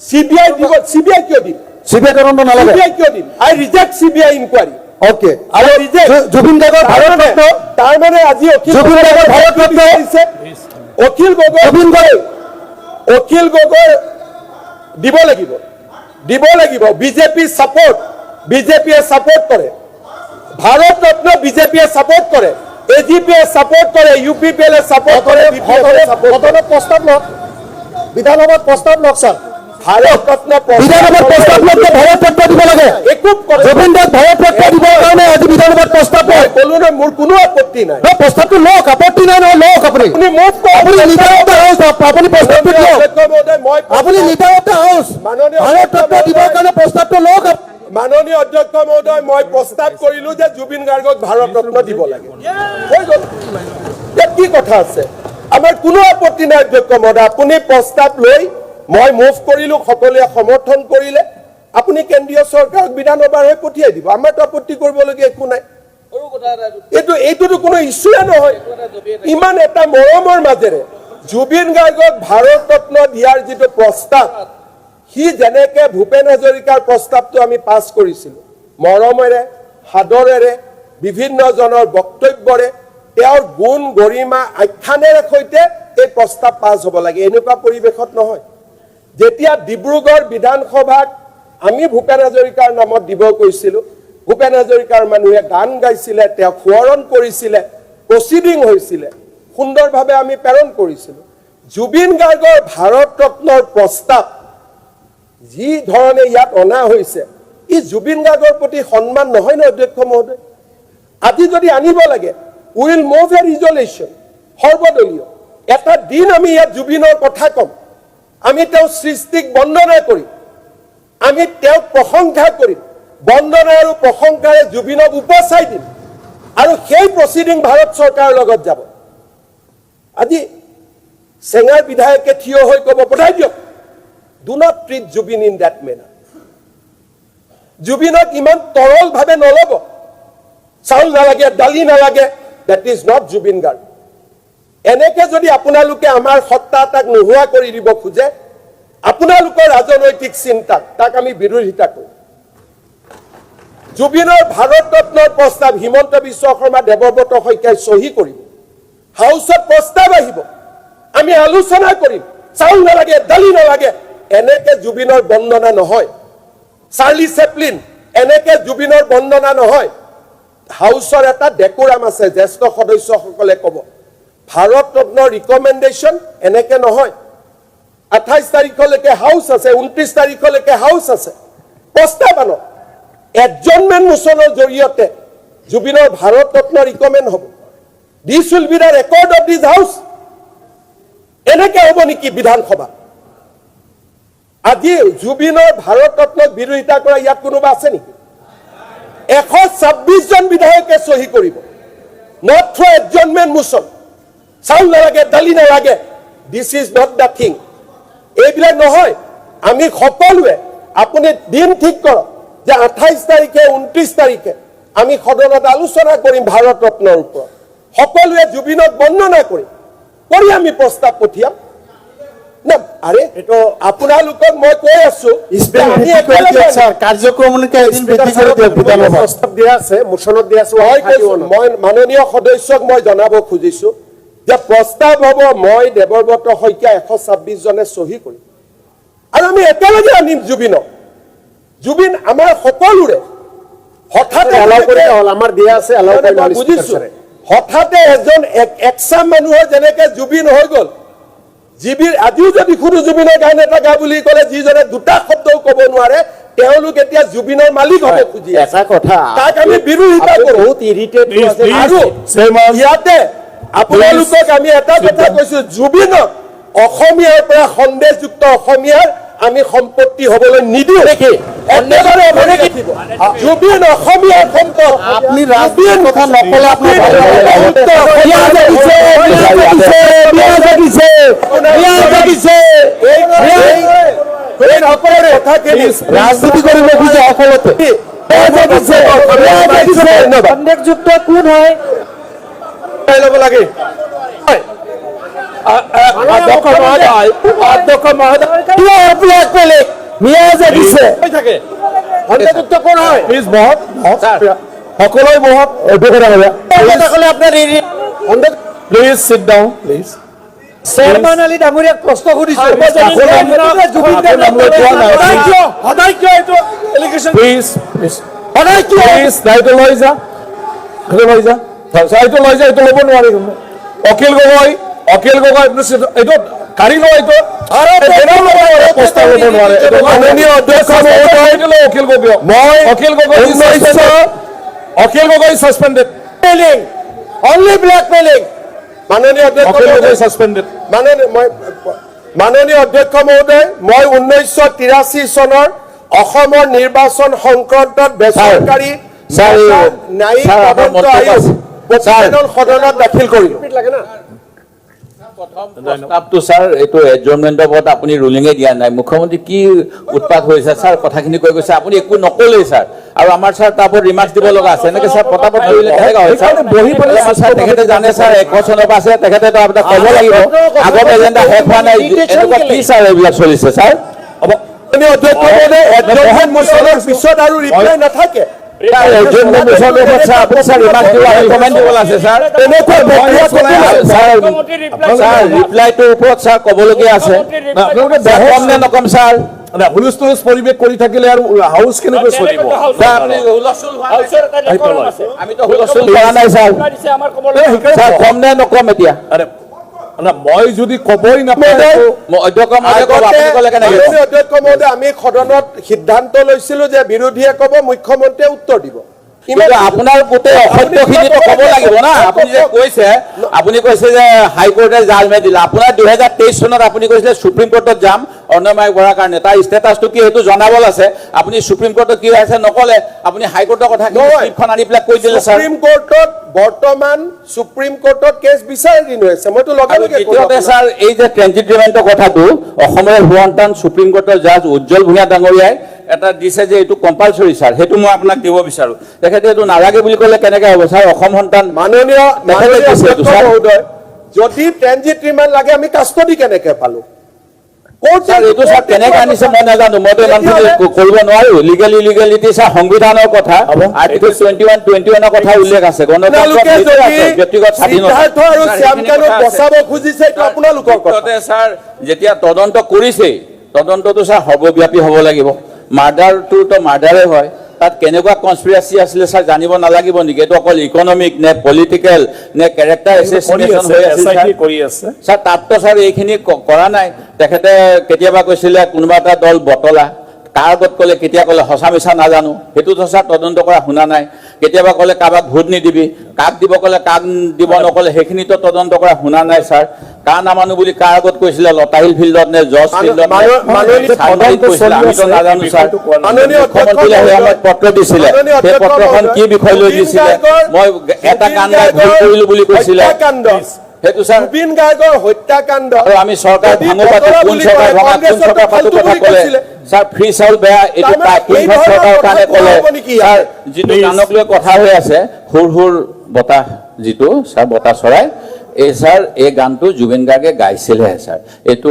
CBI দিব, CBI কিয় দিম? CBI তদন্ত নালাগে। CBI কিয় দিম? আই ৰিজেক্ট CBI ইনকুৱাৰী। ওকে, আৰু জুবিন গাৰ্গৰ ভাৰতৰত্ন, তাৰ মানে আজি জুবিন গাৰ্গৰ ভাৰতৰত্ন অখিল গগৈ দিব লাগিব। বিজেপি ছাপোৰ্ট, বিজেপিয়ে ছাপোৰ্ট কৰে। ভাৰতৰত্ন বিজেপিয়ে ছাপোৰ্ট কৰে, AGP-য়ে ছাপোৰ্ট কৰে, UPPL-এ ছাপোৰ্ট কৰে, প্ৰস্তাৱ লওক, বিধানসভাত প্ৰস্তাৱ লওক স্যাৰ। ভাৰতৰত্ন বিধানসভাত প্ৰস্তাৱ লওক, ভাৰতৰত্ন দিব লাগে। একো জুবিন দাক ভাৰতৰত্ন দিবৰ কাৰণে আজি বিধানসভাত প্ৰস্তাৱ লওক। ক'লো নহয়, মোৰ কোনো আপত্তি নাই। প্ৰস্তাৱটো লওক, আপত্তি নাই নহয়, লওক। আপুনি নিতাৱতা হাউচ, আপুনি প্ৰস্তাৱটো দিয়ক। আপুনি নিতাৱতা হাউচ ভাৰতৰত্ন দিবৰ কাৰণে প্ৰস্তাৱটো লওক। মাননীয় অধ্যক্ষ মহোদয়, মই প্ৰস্তাৱ কৰিলো যে জুবিন গাৰ্গক ভাৰতৰত্ন দিব লাগে। হৈ গ'ল, কি কথা আছে? আমাৰ কোনো আপত্তি নাই অধ্যক্ষ মহোদয়। আপুনি প্ৰস্তাৱ লৈ মই মুভ কৰিলো, সকলোৱে সমৰ্থন কৰিলে, আপুনি কেন্দ্ৰীয় চৰকাৰক বিধানসভাৰ হৈ পঠিয়াই দিব। আমাৰতো আপত্তি কৰিবলগীয়া একো নাই। এইটোতো কোনো ইছ্যুৱে নহয়। ইমান এটা মৰমৰ মাজেৰে জুবিন গাৰ্গক ভাৰতৰত্ন দিয়াৰ যিটো প্ৰস্তাৱ, সি যেনেকে ভূপেন হাজৰিকাৰ প্ৰস্তাৱটো আমি পাছ কৰিছিলো, মৰমেৰে, সাদৰেৰে, বিভিন্ন জনৰ বক্তব্যৰে, তেওঁৰ গুণ গৰিমা আখ্যানেৰে সৈতে এই প্ৰস্তাৱ পাছ হ'ব লাগে। এনেকুৱা পৰিৱেশত নহয়। যেতিয়া ডিব্ৰুগড় বিধানসভাক আমি ভূপেন হাজৰিকাৰ নামত দিব কৈছিলোঁ, ভূপেন হাজৰিকাৰ মানুহে গান গাইছিলে, তেওঁক সোঁৱৰণ কৰিছিলে, প্ৰচিডিং হৈছিলে, সুন্দৰভাৱে আমি প্ৰেৰণ কৰিছিলোঁ। জুবিন গাৰ্গৰ ভাৰত ৰত্নৰ প্ৰস্তাৱ যি ধৰণে ইয়াত অনা হৈছে, ই জুবিন গাৰ্গৰ প্ৰতি সন্মান নহয় ন অধ্যক্ষ মহোদয়? আজি যদি আনিব লাগে, উইল মুভ এ ৰিজলিউশ্যন, সৰ্বদলীয় এটা দিন আমি ইয়াত জুবিনৰ কথা ক'ম, আমি তেওঁৰ সৃষ্টিক বন্দনা কৰিম, আমি তেওঁক প্ৰশংসা কৰিম, বন্দনা আৰু প্ৰশংসাৰে জুবিনক উপচাই দিম, আৰু সেই প্ৰচিডিং ভাৰত চৰকাৰৰ লগত যাব। আজি চেঙাৰ বিধায়কে থিয় হৈ ক'ব, পঠাই দিয়ক, do not treat Zubeen in that manner. জুবিনক ইমান তৰলভাৱে নল'ব, চাউল নালাগে, দালি নালাগে, that is not Zubeen Garg. এনেকে যদি আপোনালোকে আমাৰ সত্তা তাক নোহোৱা কৰি দিব খোজে, আপোনালোকৰ ৰাজনৈতিক চিন্তাক তাক আমি বিৰোধিতা কৰিম। জুবিনৰ ভাৰত ৰত্নৰ প্ৰস্তাৱ হিমন্ত বিশ্ব শৰ্মা, দেৱব্ৰত শইকীয়াই চহী কৰিব, হাউচত প্ৰস্তাৱ আহিব, আমি আলোচনা কৰিম, চাউল নালাগে, দালি নালাগে। এনেকে জুবিনৰ বন্দনা নহয়। চাৰ্লি চেপলিন, এনেকে জুবিনৰ বন্দনা নহয়। হাউচৰ এটা ডেকোৰাম আছে, জ্যেষ্ঠ সদস্যসকলে ক'ব, ভাৰত ৰত্নৰ ৰিকমেণ্ডেশ্যন এনেকে নহয়। 28 তাৰিখলৈকে হাউচ আছে, 29 তাৰিখলৈকে হাউচ আছে, প্ৰস্তাৱ আনক। এডজৰ্নমেণ্ট মোচনৰ জৰিয়তে জুবিনৰ ভাৰত ৰত্ন ৰিকমেণ্ড হ'ব। দিছ will be the record of this house. এনেকে হ'ব নেকি বিধানসভা? আজি জুবিনৰ ভাৰত ৰত্নক বিৰোধিতা কৰা ইয়াত কোনোবা আছে নেকি? 126 জন বিধায়কে চহী কৰিব, নট থ্ৰু এডজৰ্নমেণ্ট মোচন। চাউল নালাগে, দালি নালাগে, this is not the thing. এইবিলাক নহয়। আমি সকলোৱে, আপুনি দিন ঠিক কৰক যে 28 তাৰিখে 29 তাৰিখে আমি সদনত আলোচনা কৰিম ভাৰত ৰত্নৰ ওপৰত, সকলোৱে জুবিনক বন্দনা কৰিম, কৰি আমি প্ৰস্তাৱ পঠিয়াম না। আৰে এইটো আপোনালোকক মই কৈ আছো, প্ৰস্তাৱ দিয়া আছে, মোচনত দিয়া আছে। মই মাননীয় সদস্যক মই জনাব খুজিছো যে প্ৰস্তাৱ হ'ব, মই দেৱব্ৰত শইকীয়া 126 জনে চহী কৰিম, আৰু আমি একেলগে আনিম জুবিনক। জুবিন আমাৰ সকলোৰে। হঠাতে আমাৰ দিয়া আছে, বুজিছো, হঠাতে এজন একচাম মানুহৰ যেনেকে জুবিন হৈ গ'ল, আজিও যদি সুধো জুবিনৰ গান এটা গা বুলি ক'লে যিজনে দুটা শব্দও ক'ব নোৱাৰে, তেওঁলোক এতিয়া জুবিনৰ মালিক হ'ব খুজি এটা কথা, তাক আমি বিৰোধিতা কৰো। বহুত ইৰিটেট আৰু ইয়াতে আপোনালোকক আমি এটা কথা কৈছো, জুবিনক অসমীয়াৰ পৰা সন্দেহযুক্ত অসমীয়াৰ আমি সম্পত্তি হ'বলৈ নিদিওঁ। জুবিন অসমীয়াৰ সম্পদ। আপুনি ৰাজনীতিৰ কথা নকলে ৰাজনীতি কৰিব খোজে অসমতে। সন্দেহযুক্ত কোন হয় ল'ব লাগে। সন্দেহযুক্ত কোন হয়? সকলোৱে বহক, please sit down, please. Chairman Ali ডাঙৰীয়াক প্ৰশ্ন সুধিছো। প্লিজ প্লিজ দায়িত্ব লৈ যা, দায়িত্ব লৈ যা, এইটো ল'ব নোৱাৰি। অখিল গগৈ, এইটো কাঢ়ি লোৱা, এইটো প্ৰস্তাৱ ল'ব নোৱাৰে। মাননীয় অধ্যক্ষ মহোদয়, Akhil Gogoi suspended. Only blackmailing. মাননীয় অধ্যক্ষ মহোদয় ছাছপেণ্ডেড। মাননীয় অধ্যক্ষ মহোদয়, মই 1983 চনৰ অসমৰ নিৰ্বাচন সংক্ৰান্তত বেচৰকাৰী ন্যায়িক তদন্ত আয়োগ প্ৰতিবেদন সদনত দাখিল কৰিলো। প্ৰস্তাৱটো ছাৰ, এইটো এডজৰ্নমেণ্টৰ ওপৰত আপুনি ৰুলিঙে দিয়া নাই। মুখ্যমন্ত্ৰী কি উৎপাত হৈছে ছাৰ, কথাখিনি কৈ গৈছে, আপুনি একো নকলেই ছাৰ। আৰু আমাৰ ছাৰ তাৰ ওপৰত ৰিমাৰ্কছ দিব লগা আছে। এনেকৈ ছাৰ পটাপট কৰিলে কেনেকৈ হয় ছাৰ? বহি পেলাই ছাৰ, তেখেতে জানে ছাৰ 1 বছৰৰ পৰা আছে, তেখেতেতো আপোনাক ক'ব লাগিব, আগত এজেণ্ডা শেষ হোৱা নাই। এনেকুৱা কি ছাৰ এইবিলাক চলিছে ছাৰ? মাননীয় অধ্যক্ষ মহোদয়, এডজৰ্নমেণ্ট মোচনৰ পিছত আৰু ৰিপ্লাই নাথাকে। adjournment বিষয়ৰ ওপৰত স্যাৰ আপুনি স্যাৰ ৰিমাৰ্ক দিব আৰু কমেণ্ট দিব আছে স্যাৰ তেনেকুৱা প্ৰক্ৰিয়া চলাই আছে। স্যাৰ ৰিপ্লাইটোৰ ওপৰত স্যাৰ ক'বলগীয়া আছে স্যাৰ কম নে নকম স্যাৰ হুলস্থুল পৰিৱেশ কৰি থাকিলে আৰু হাউচ কেনেকৈ চলিব? স্যাৰ আপুনি হুলস্থুল আমিতো হুলস্থুল কৰা নাই স্যাৰ স্যাৰ কম নে নকম এতিয়া আৰে মই যদি ক'বই নাপাওঁ অধ্যক্ষ মহোদয় ক'ব আপুনি ক'লে কেনেকৈ ক'ব? মাননীয় অধ্যক্ষ মহোদয়, আমি সদনত সিদ্ধান্ত লৈছিলো যে বিৰোধীয়ে ক'ব, মুখ্যমন্ত্ৰীয়ে উত্তৰ দিব। কিন্তু আপোনাৰ গোটেই অসত্যখিনিতো ক'ব লাগিব না। আপুনি কৈছে যে হাইকোৰ্টে জাজমেণ্ট দিলে। আপোনাৰ 2023 চনত আপুনি কৈছিলে সুপ্ৰিম কোৰ্টত যাম অন্যমায়ক বঢ়াৰ কাৰণে, তাৰ ষ্টেটাছটো কি সেইটো জনাব আছে। আপুনি সুপ্ৰিম কোৰ্টত কি আছে নক'লে, আপুনি হাইকোৰ্টৰ কথা স্ক্ৰিপ্টখন আনি পেলাই কৈ দিলে স্যাৰ। সুপ্ৰিম কোৰ্টত বৰ্তমান সুপ্ৰিম কোৰ্টত কেছ বিচাৰাধীন হৈ আছে, মইতো লগে লগে দ্বিতীয়তে স্যাৰ এই যে ট্ৰেনজিট ৰিমাণ্ডৰ কথাটো অসমৰ সন্তান সুপ্ৰিম কোৰ্টৰ জাজ উজ্জ্বল ভূঞা ডাঙৰীয়াই এটা দিছে যে এইটো কম্পালচৰি স্যাৰ, সেইটো মই আপোনাক দিব বিচাৰো। তেখেতে এইটো নালাগে বুলি ক'লে কেনেকৈ হ'ব স্যাৰ? অসম সন্তান মাননীয় এইটো স্যাৰ। মহোদয়, যদি ট্ৰেনজিট ৰিমাণ্ড লাগে আমি কাষ্টডি কেনেকে পালো? স্যাৰ এইটো স্যাৰ কেনেকৈ আনিছে মই নাজানো, মইতো ইমানখিনি কৰিব নোৱাৰো। লিগেল ইলিগেলিটি স্যাৰ সংবিধানৰ কথা আৰ্টিকল 21 কথা উল্লেখ আছে, আপোনালোকে যদি ব্যক্তিগত স্বাধীনতা সিদ্ধাৰ্থ আৰু শ্যামকানুক বচাব খুজিছে, এইটো আপোনালোকৰ কথা। স্যাৰ যেতিয়া তদন্ত কৰিছেই, তদন্তটো স্যাৰ সৰ্বব্যাপী হ'ব লাগিব। মাৰ্ডাৰটোতো মাৰ্ডাৰে হয়, তাত কেনেকুৱা কনস্পিৰেচি আছিলে স্যাৰ জানিব নালাগিব নেকি? এইটো অকল ইকনমিক নে পলিটিকেল নে কেৰেক্টাৰ এছেচিনেশ্যন হৈ আছিল কৰি আছে স্যাৰ? তাততো স্যাৰ এইখিনি কৰা নাই। তেখেতে কেতিয়াবা কৈছিলে কোনোবা এটা দল বটলা, কাৰ আগত ক'লে, কেতিয়া ক'লে সঁচা মিছা নাজানো, সেইটোতো স্যাৰ তদন্ত কৰা শুনা নাই। কেতিয়াবা ক'লে কাৰোবাক ভোট নিদিবি, কাক দিব ক'লে কাক দিব নক'লে, সেইখিনিতো তদন্ত কৰা শুনা নাই স্যাৰ। কাৰ নামানো বুলি কাৰ আগত কৈছিলে, লতাহিল ফিল্ডত নে জজ ফিল্ডত কৈছিলে আমিতো নাজানো স্যাৰ। মুখ্যমন্ত্ৰীয়ে সেই সময়ত পত্ৰ দিছিলে, সেই পত্ৰখন কি বিষয় লৈ দিছিলে, মই এটা গান গাই ভুল কৰিলো বুলি কৈছিলে, সেইটো স্যাৰ। জুবিন গাৰ্গৰ হত্যাকাণ্ড আৰু আমি চৰকাৰ ভাঙো পাতো, কোন চৰকাৰ ভঙা কোন চৰকাৰ পাতো কথা ক'লে স্যাৰ। ফ্ৰী চাউল বেয়া এইটো কেইখন চৰকাৰৰ কাৰণে ক'লে স্যাৰ। যিটো গানক লৈ কথা হৈ আছে হুৰ হুৰ বতাহ, যিটো স্যাৰ বতাহ চৰাই, এই স্যাৰ এই গানটো জুবিন গাৰ্গে গাইছিলেহে স্যাৰ। এইটো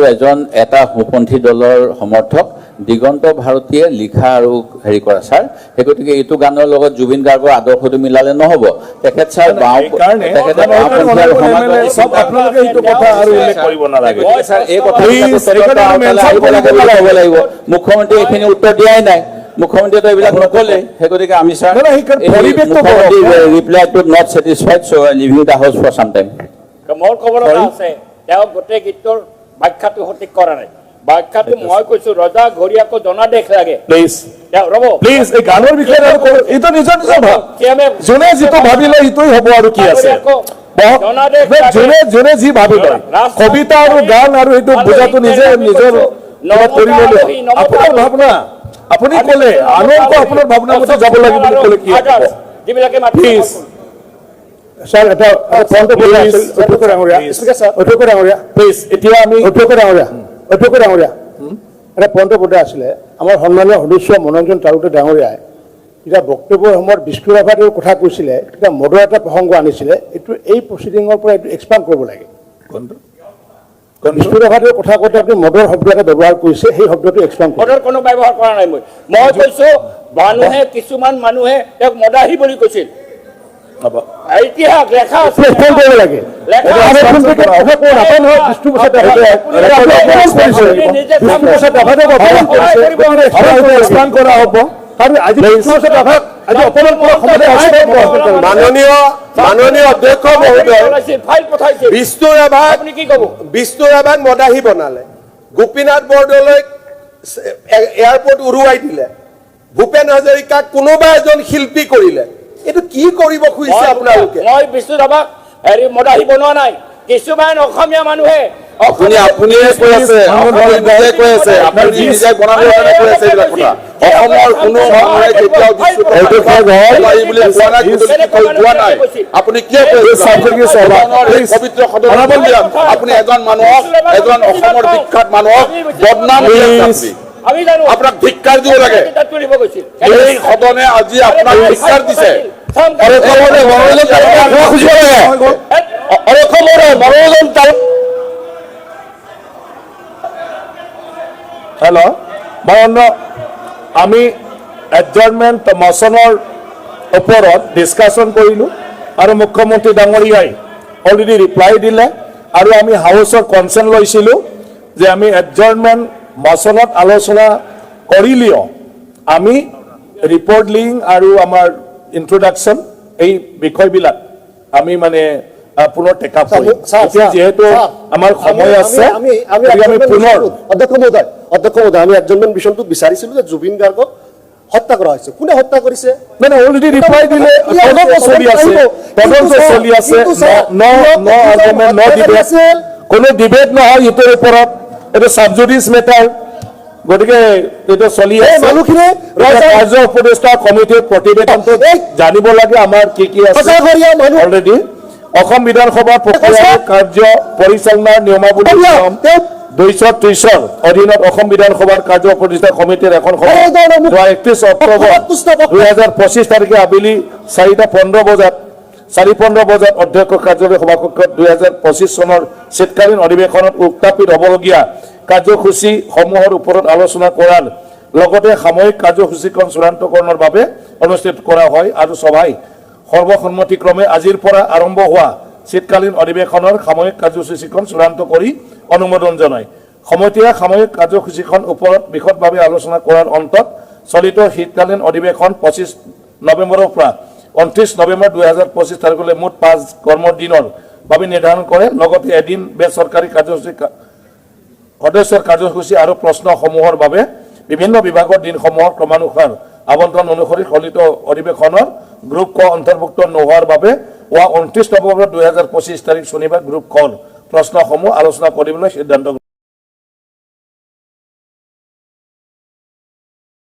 এটা সোঁপন্থী দলৰ সমৰ্থক দিগন্ত ভাৰতীয়ে লিখা আৰু হেৰি কৰা স্যাৰ। সেই গতিকে এইটো গানৰ লগত জুবিন গাৰ্গৰ আদৰ্শটো মিলালে নহ'ব। তেখেত স্যাৰ তেখেতে হ'ব লাগিব। মুখ্যমন্ত্ৰী এইখিনি উত্তৰ দিয়াই নাই, মুখ্যমন্ত্ৰীয়েতো এইবিলাক নক'লে। সেই গতিকে আমি sir reply to not satisfied, so' leaving the house for some time. মোৰ খবৰ এটা আছে, তেওঁ গোটেই গীতটোৰ ব্যাখ্যাটো সঠিক কৰা নাই। ব্যাখ্যাটো মই কৈছো, ৰজা ঘৰিয়াকো জনাদেশ লাগে। প্লিজ ৰ'ব প্লিজ, এই গানৰ বিষয়ে আৰু এইটো নিজৰ নিজৰ ভাৱ, যোনে যিটো ভাবিলে সেইটোৱে হ'ব আৰু কি আছে। যোনে যি ভাবিলে কবিতা আৰু গান আৰু সেইটো বুজাটো নিজে নিজৰ কৰিব লাগিব। আপোনাৰ ভাৱনা আপুনি ক'লে, আনকো আপোনাৰ ভাৱনা মতে যাব লাগিব বুলি ক'লে কি হ'ব? যিবিলাকে প্লিজ স্যাৰ, এটা পইণ্ট প্লিজ, এতিয়া আমি অধ্যক্ষ ডাঙৰীয়া এটা পইণ্ট পদে আছিলে। আমাৰ সন্মানীয় সদস্য মনোৰঞ্জন তালুকদাৰ ডাঙৰীয়াই যেতিয়া বক্তব্যৰ সময়ত বিস্কুৰাভাতৰ কথা কৈছিলে, তেতিয়া মদৰ এটা প্ৰসংগ আনিছিলে। এইটো এই প্ৰচিডিঙৰ পৰা এইটো এক্সপাণ্ড কৰিব লাগে। বিস্কুৰাভাতৰ কথা কওঁতে আপুনি মদৰ শব্দ এটা ব্যৱহাৰ কৰিছে, সেই শব্দটো এক্সপাণ্ড কৰিব। মদৰ কোনো ব্যৱহাৰ কৰা নাই। মই কৈছো মানুহে, কিছুমান মানুহে তেওঁক মদাহী বুলি কৈছিল। ইতিহাস লেখা আছে, কৰিব লাগে। কৰা হ'ব আৰু আজি মাননীয় অধ্যক্ষ মহোদয়, ফাইল পঠাইছে। বিষ্ণু ৰাভাক মদাহী বনালে, গোপীনাথ বৰদলৈক এয়াৰপৰ্ট উৰুৱাই দিলে, ভূপেন হাজৰিকাক কোনোবা এজন শিল্পী কৰিলে। এইটো কি কৰিব খুজিছে আপোনালোকে? মই বিষ্ণু ৰাভাক মদাহী বনোৱা নাই। কিছুমান অসমীয়া মানুহে আপুনিয়ে কৈ আছে, কৈ আছে, আপুনি নিজে বনাবৰ কাৰণে কৈ আছে এইবিলাক কথা। অসমৰ কোনো মানুহে কেতিয়াও বুলি কোৱা নাই, কোৱা নাই। আপুনি কিয় পবিত্ৰ সদন আপুনি এজন মানুহক, এজন অসমৰ বিখ্যাত মানুহক বদনাম আমি জানো আপোনাক ধিক্কাৰ দিব লাগে। এই সদনে আজি আপোনাক ধিক্কাৰ দিছে। হেল্ল', মাননীয় আমি এডজাৰ্ণমেণ্ট মচনৰ ওপৰত ডিছকাশ্যন কৰিলোঁ আৰু মুখ্যমন্ত্ৰী ডাঙৰীয়াই অলৰেডি ৰিপ্লাই দিলে আৰু আমি হাউচৰ কনচেণ্ট লৈছিলোঁ যে আমি এডজৰ্ণমেণ্ট মচনত আলোচনা কৰিলেও আমি ৰিপৰ্ট লিংক আৰু আমাৰ ইন্ট্ৰডাকশ্যন এই বিষয়বিলাক আমি মানে পুনৰ টেক আপ কৰিম এতিয়া যিহেতু আমাৰ সময় আছে আমি পুনৰ অধ্যক্ষ মহোদয় আমি এডজৰ্ণমেণ্ট মিছনটোত বিচাৰিছিলোঁ যে জুবিন গাৰ্গক হত্যা কৰা হৈছে কোনে হত্যা কৰিছে মানে অলৰেডি ৰিপ্লাই দিলে তদন্ত চলি আছে কোনো ডিবেট নহয় ইটোৰ ওপৰত এইটো ছাবজুডিচ মেটাৰ গতিকে এইটো চলি আছে মানুহখিনি কাৰ্য উপদেষ্টা কমিটিৰ প্ৰতিবেদনটো জানিব লাগে আমাৰ কি আছে অলৰেডি অসম বিধানসভাৰ প্ৰক্ৰিয়া কাৰ্য পৰিচালনাৰ নিয়মাৱলী নিয়ম 230 অধীনত অসম বিধানসভাৰ কাৰ্য উপদেষ্টা কমিটিৰ এখন সভা 31 অক্টোবৰ 2025 তাৰিখে আবেলি 4:15 বজাত অধ্যক্ষ কাৰ্যালয় সভাকক্ষত 2025 চনৰ শীতকালীন অধিৱেশনত উত্থাপিত হ'বলগীয়া কাৰ্যসূচীসমূহৰ ওপৰত আলোচনা কৰাৰ লগতে সাময়িক কাৰ্যসূচীখন চূড়ান্তকৰণৰ বাবে অনুষ্ঠিত কৰা হয় আৰু সভাই সৰ্বসন্মতিক্ৰমে আজিৰ পৰা আৰম্ভ হোৱা শীতকালীন অধিৱেশনৰ সাময়িক কাৰ্যসূচীখন চূড়ান্ত কৰি অনুমোদন জনায় সমিতিয়ে সাময়িক কাৰ্যসূচীখন ওপৰত বিশদভাৱে আলোচনা কৰাৰ অন্তত চলিত শীতকালীন অধিৱেশন 25 নৱেম্বৰৰ পৰা 29 নৱেম্বৰ 2025 তাৰিখলৈ মুঠ 5 কৰ্মৰ দিনৰ বাবে নিৰ্ধাৰণ কৰে লগতে এদিন বেচৰকাৰী কাৰ্যসূচী সদস্যৰ কাৰ্যসূচী আৰু প্ৰশ্নসমূহৰ বাবে বিভিন্ন বিভাগৰ দিনসমূহৰ ক্ৰমানুসাৰ আবণ্টন অনুসৰি চলিত অধিৱেশনৰ গ্ৰুপ ক অন্তৰ্ভুক্ত নোহোৱাৰ বাবে 29 নৱেম্বৰ 2025 তাৰিখ শনিবাৰ গ্ৰুপ কৰ প্ৰশ্নসমূহ আলোচনা কৰিবলৈ সিদ্ধান্ত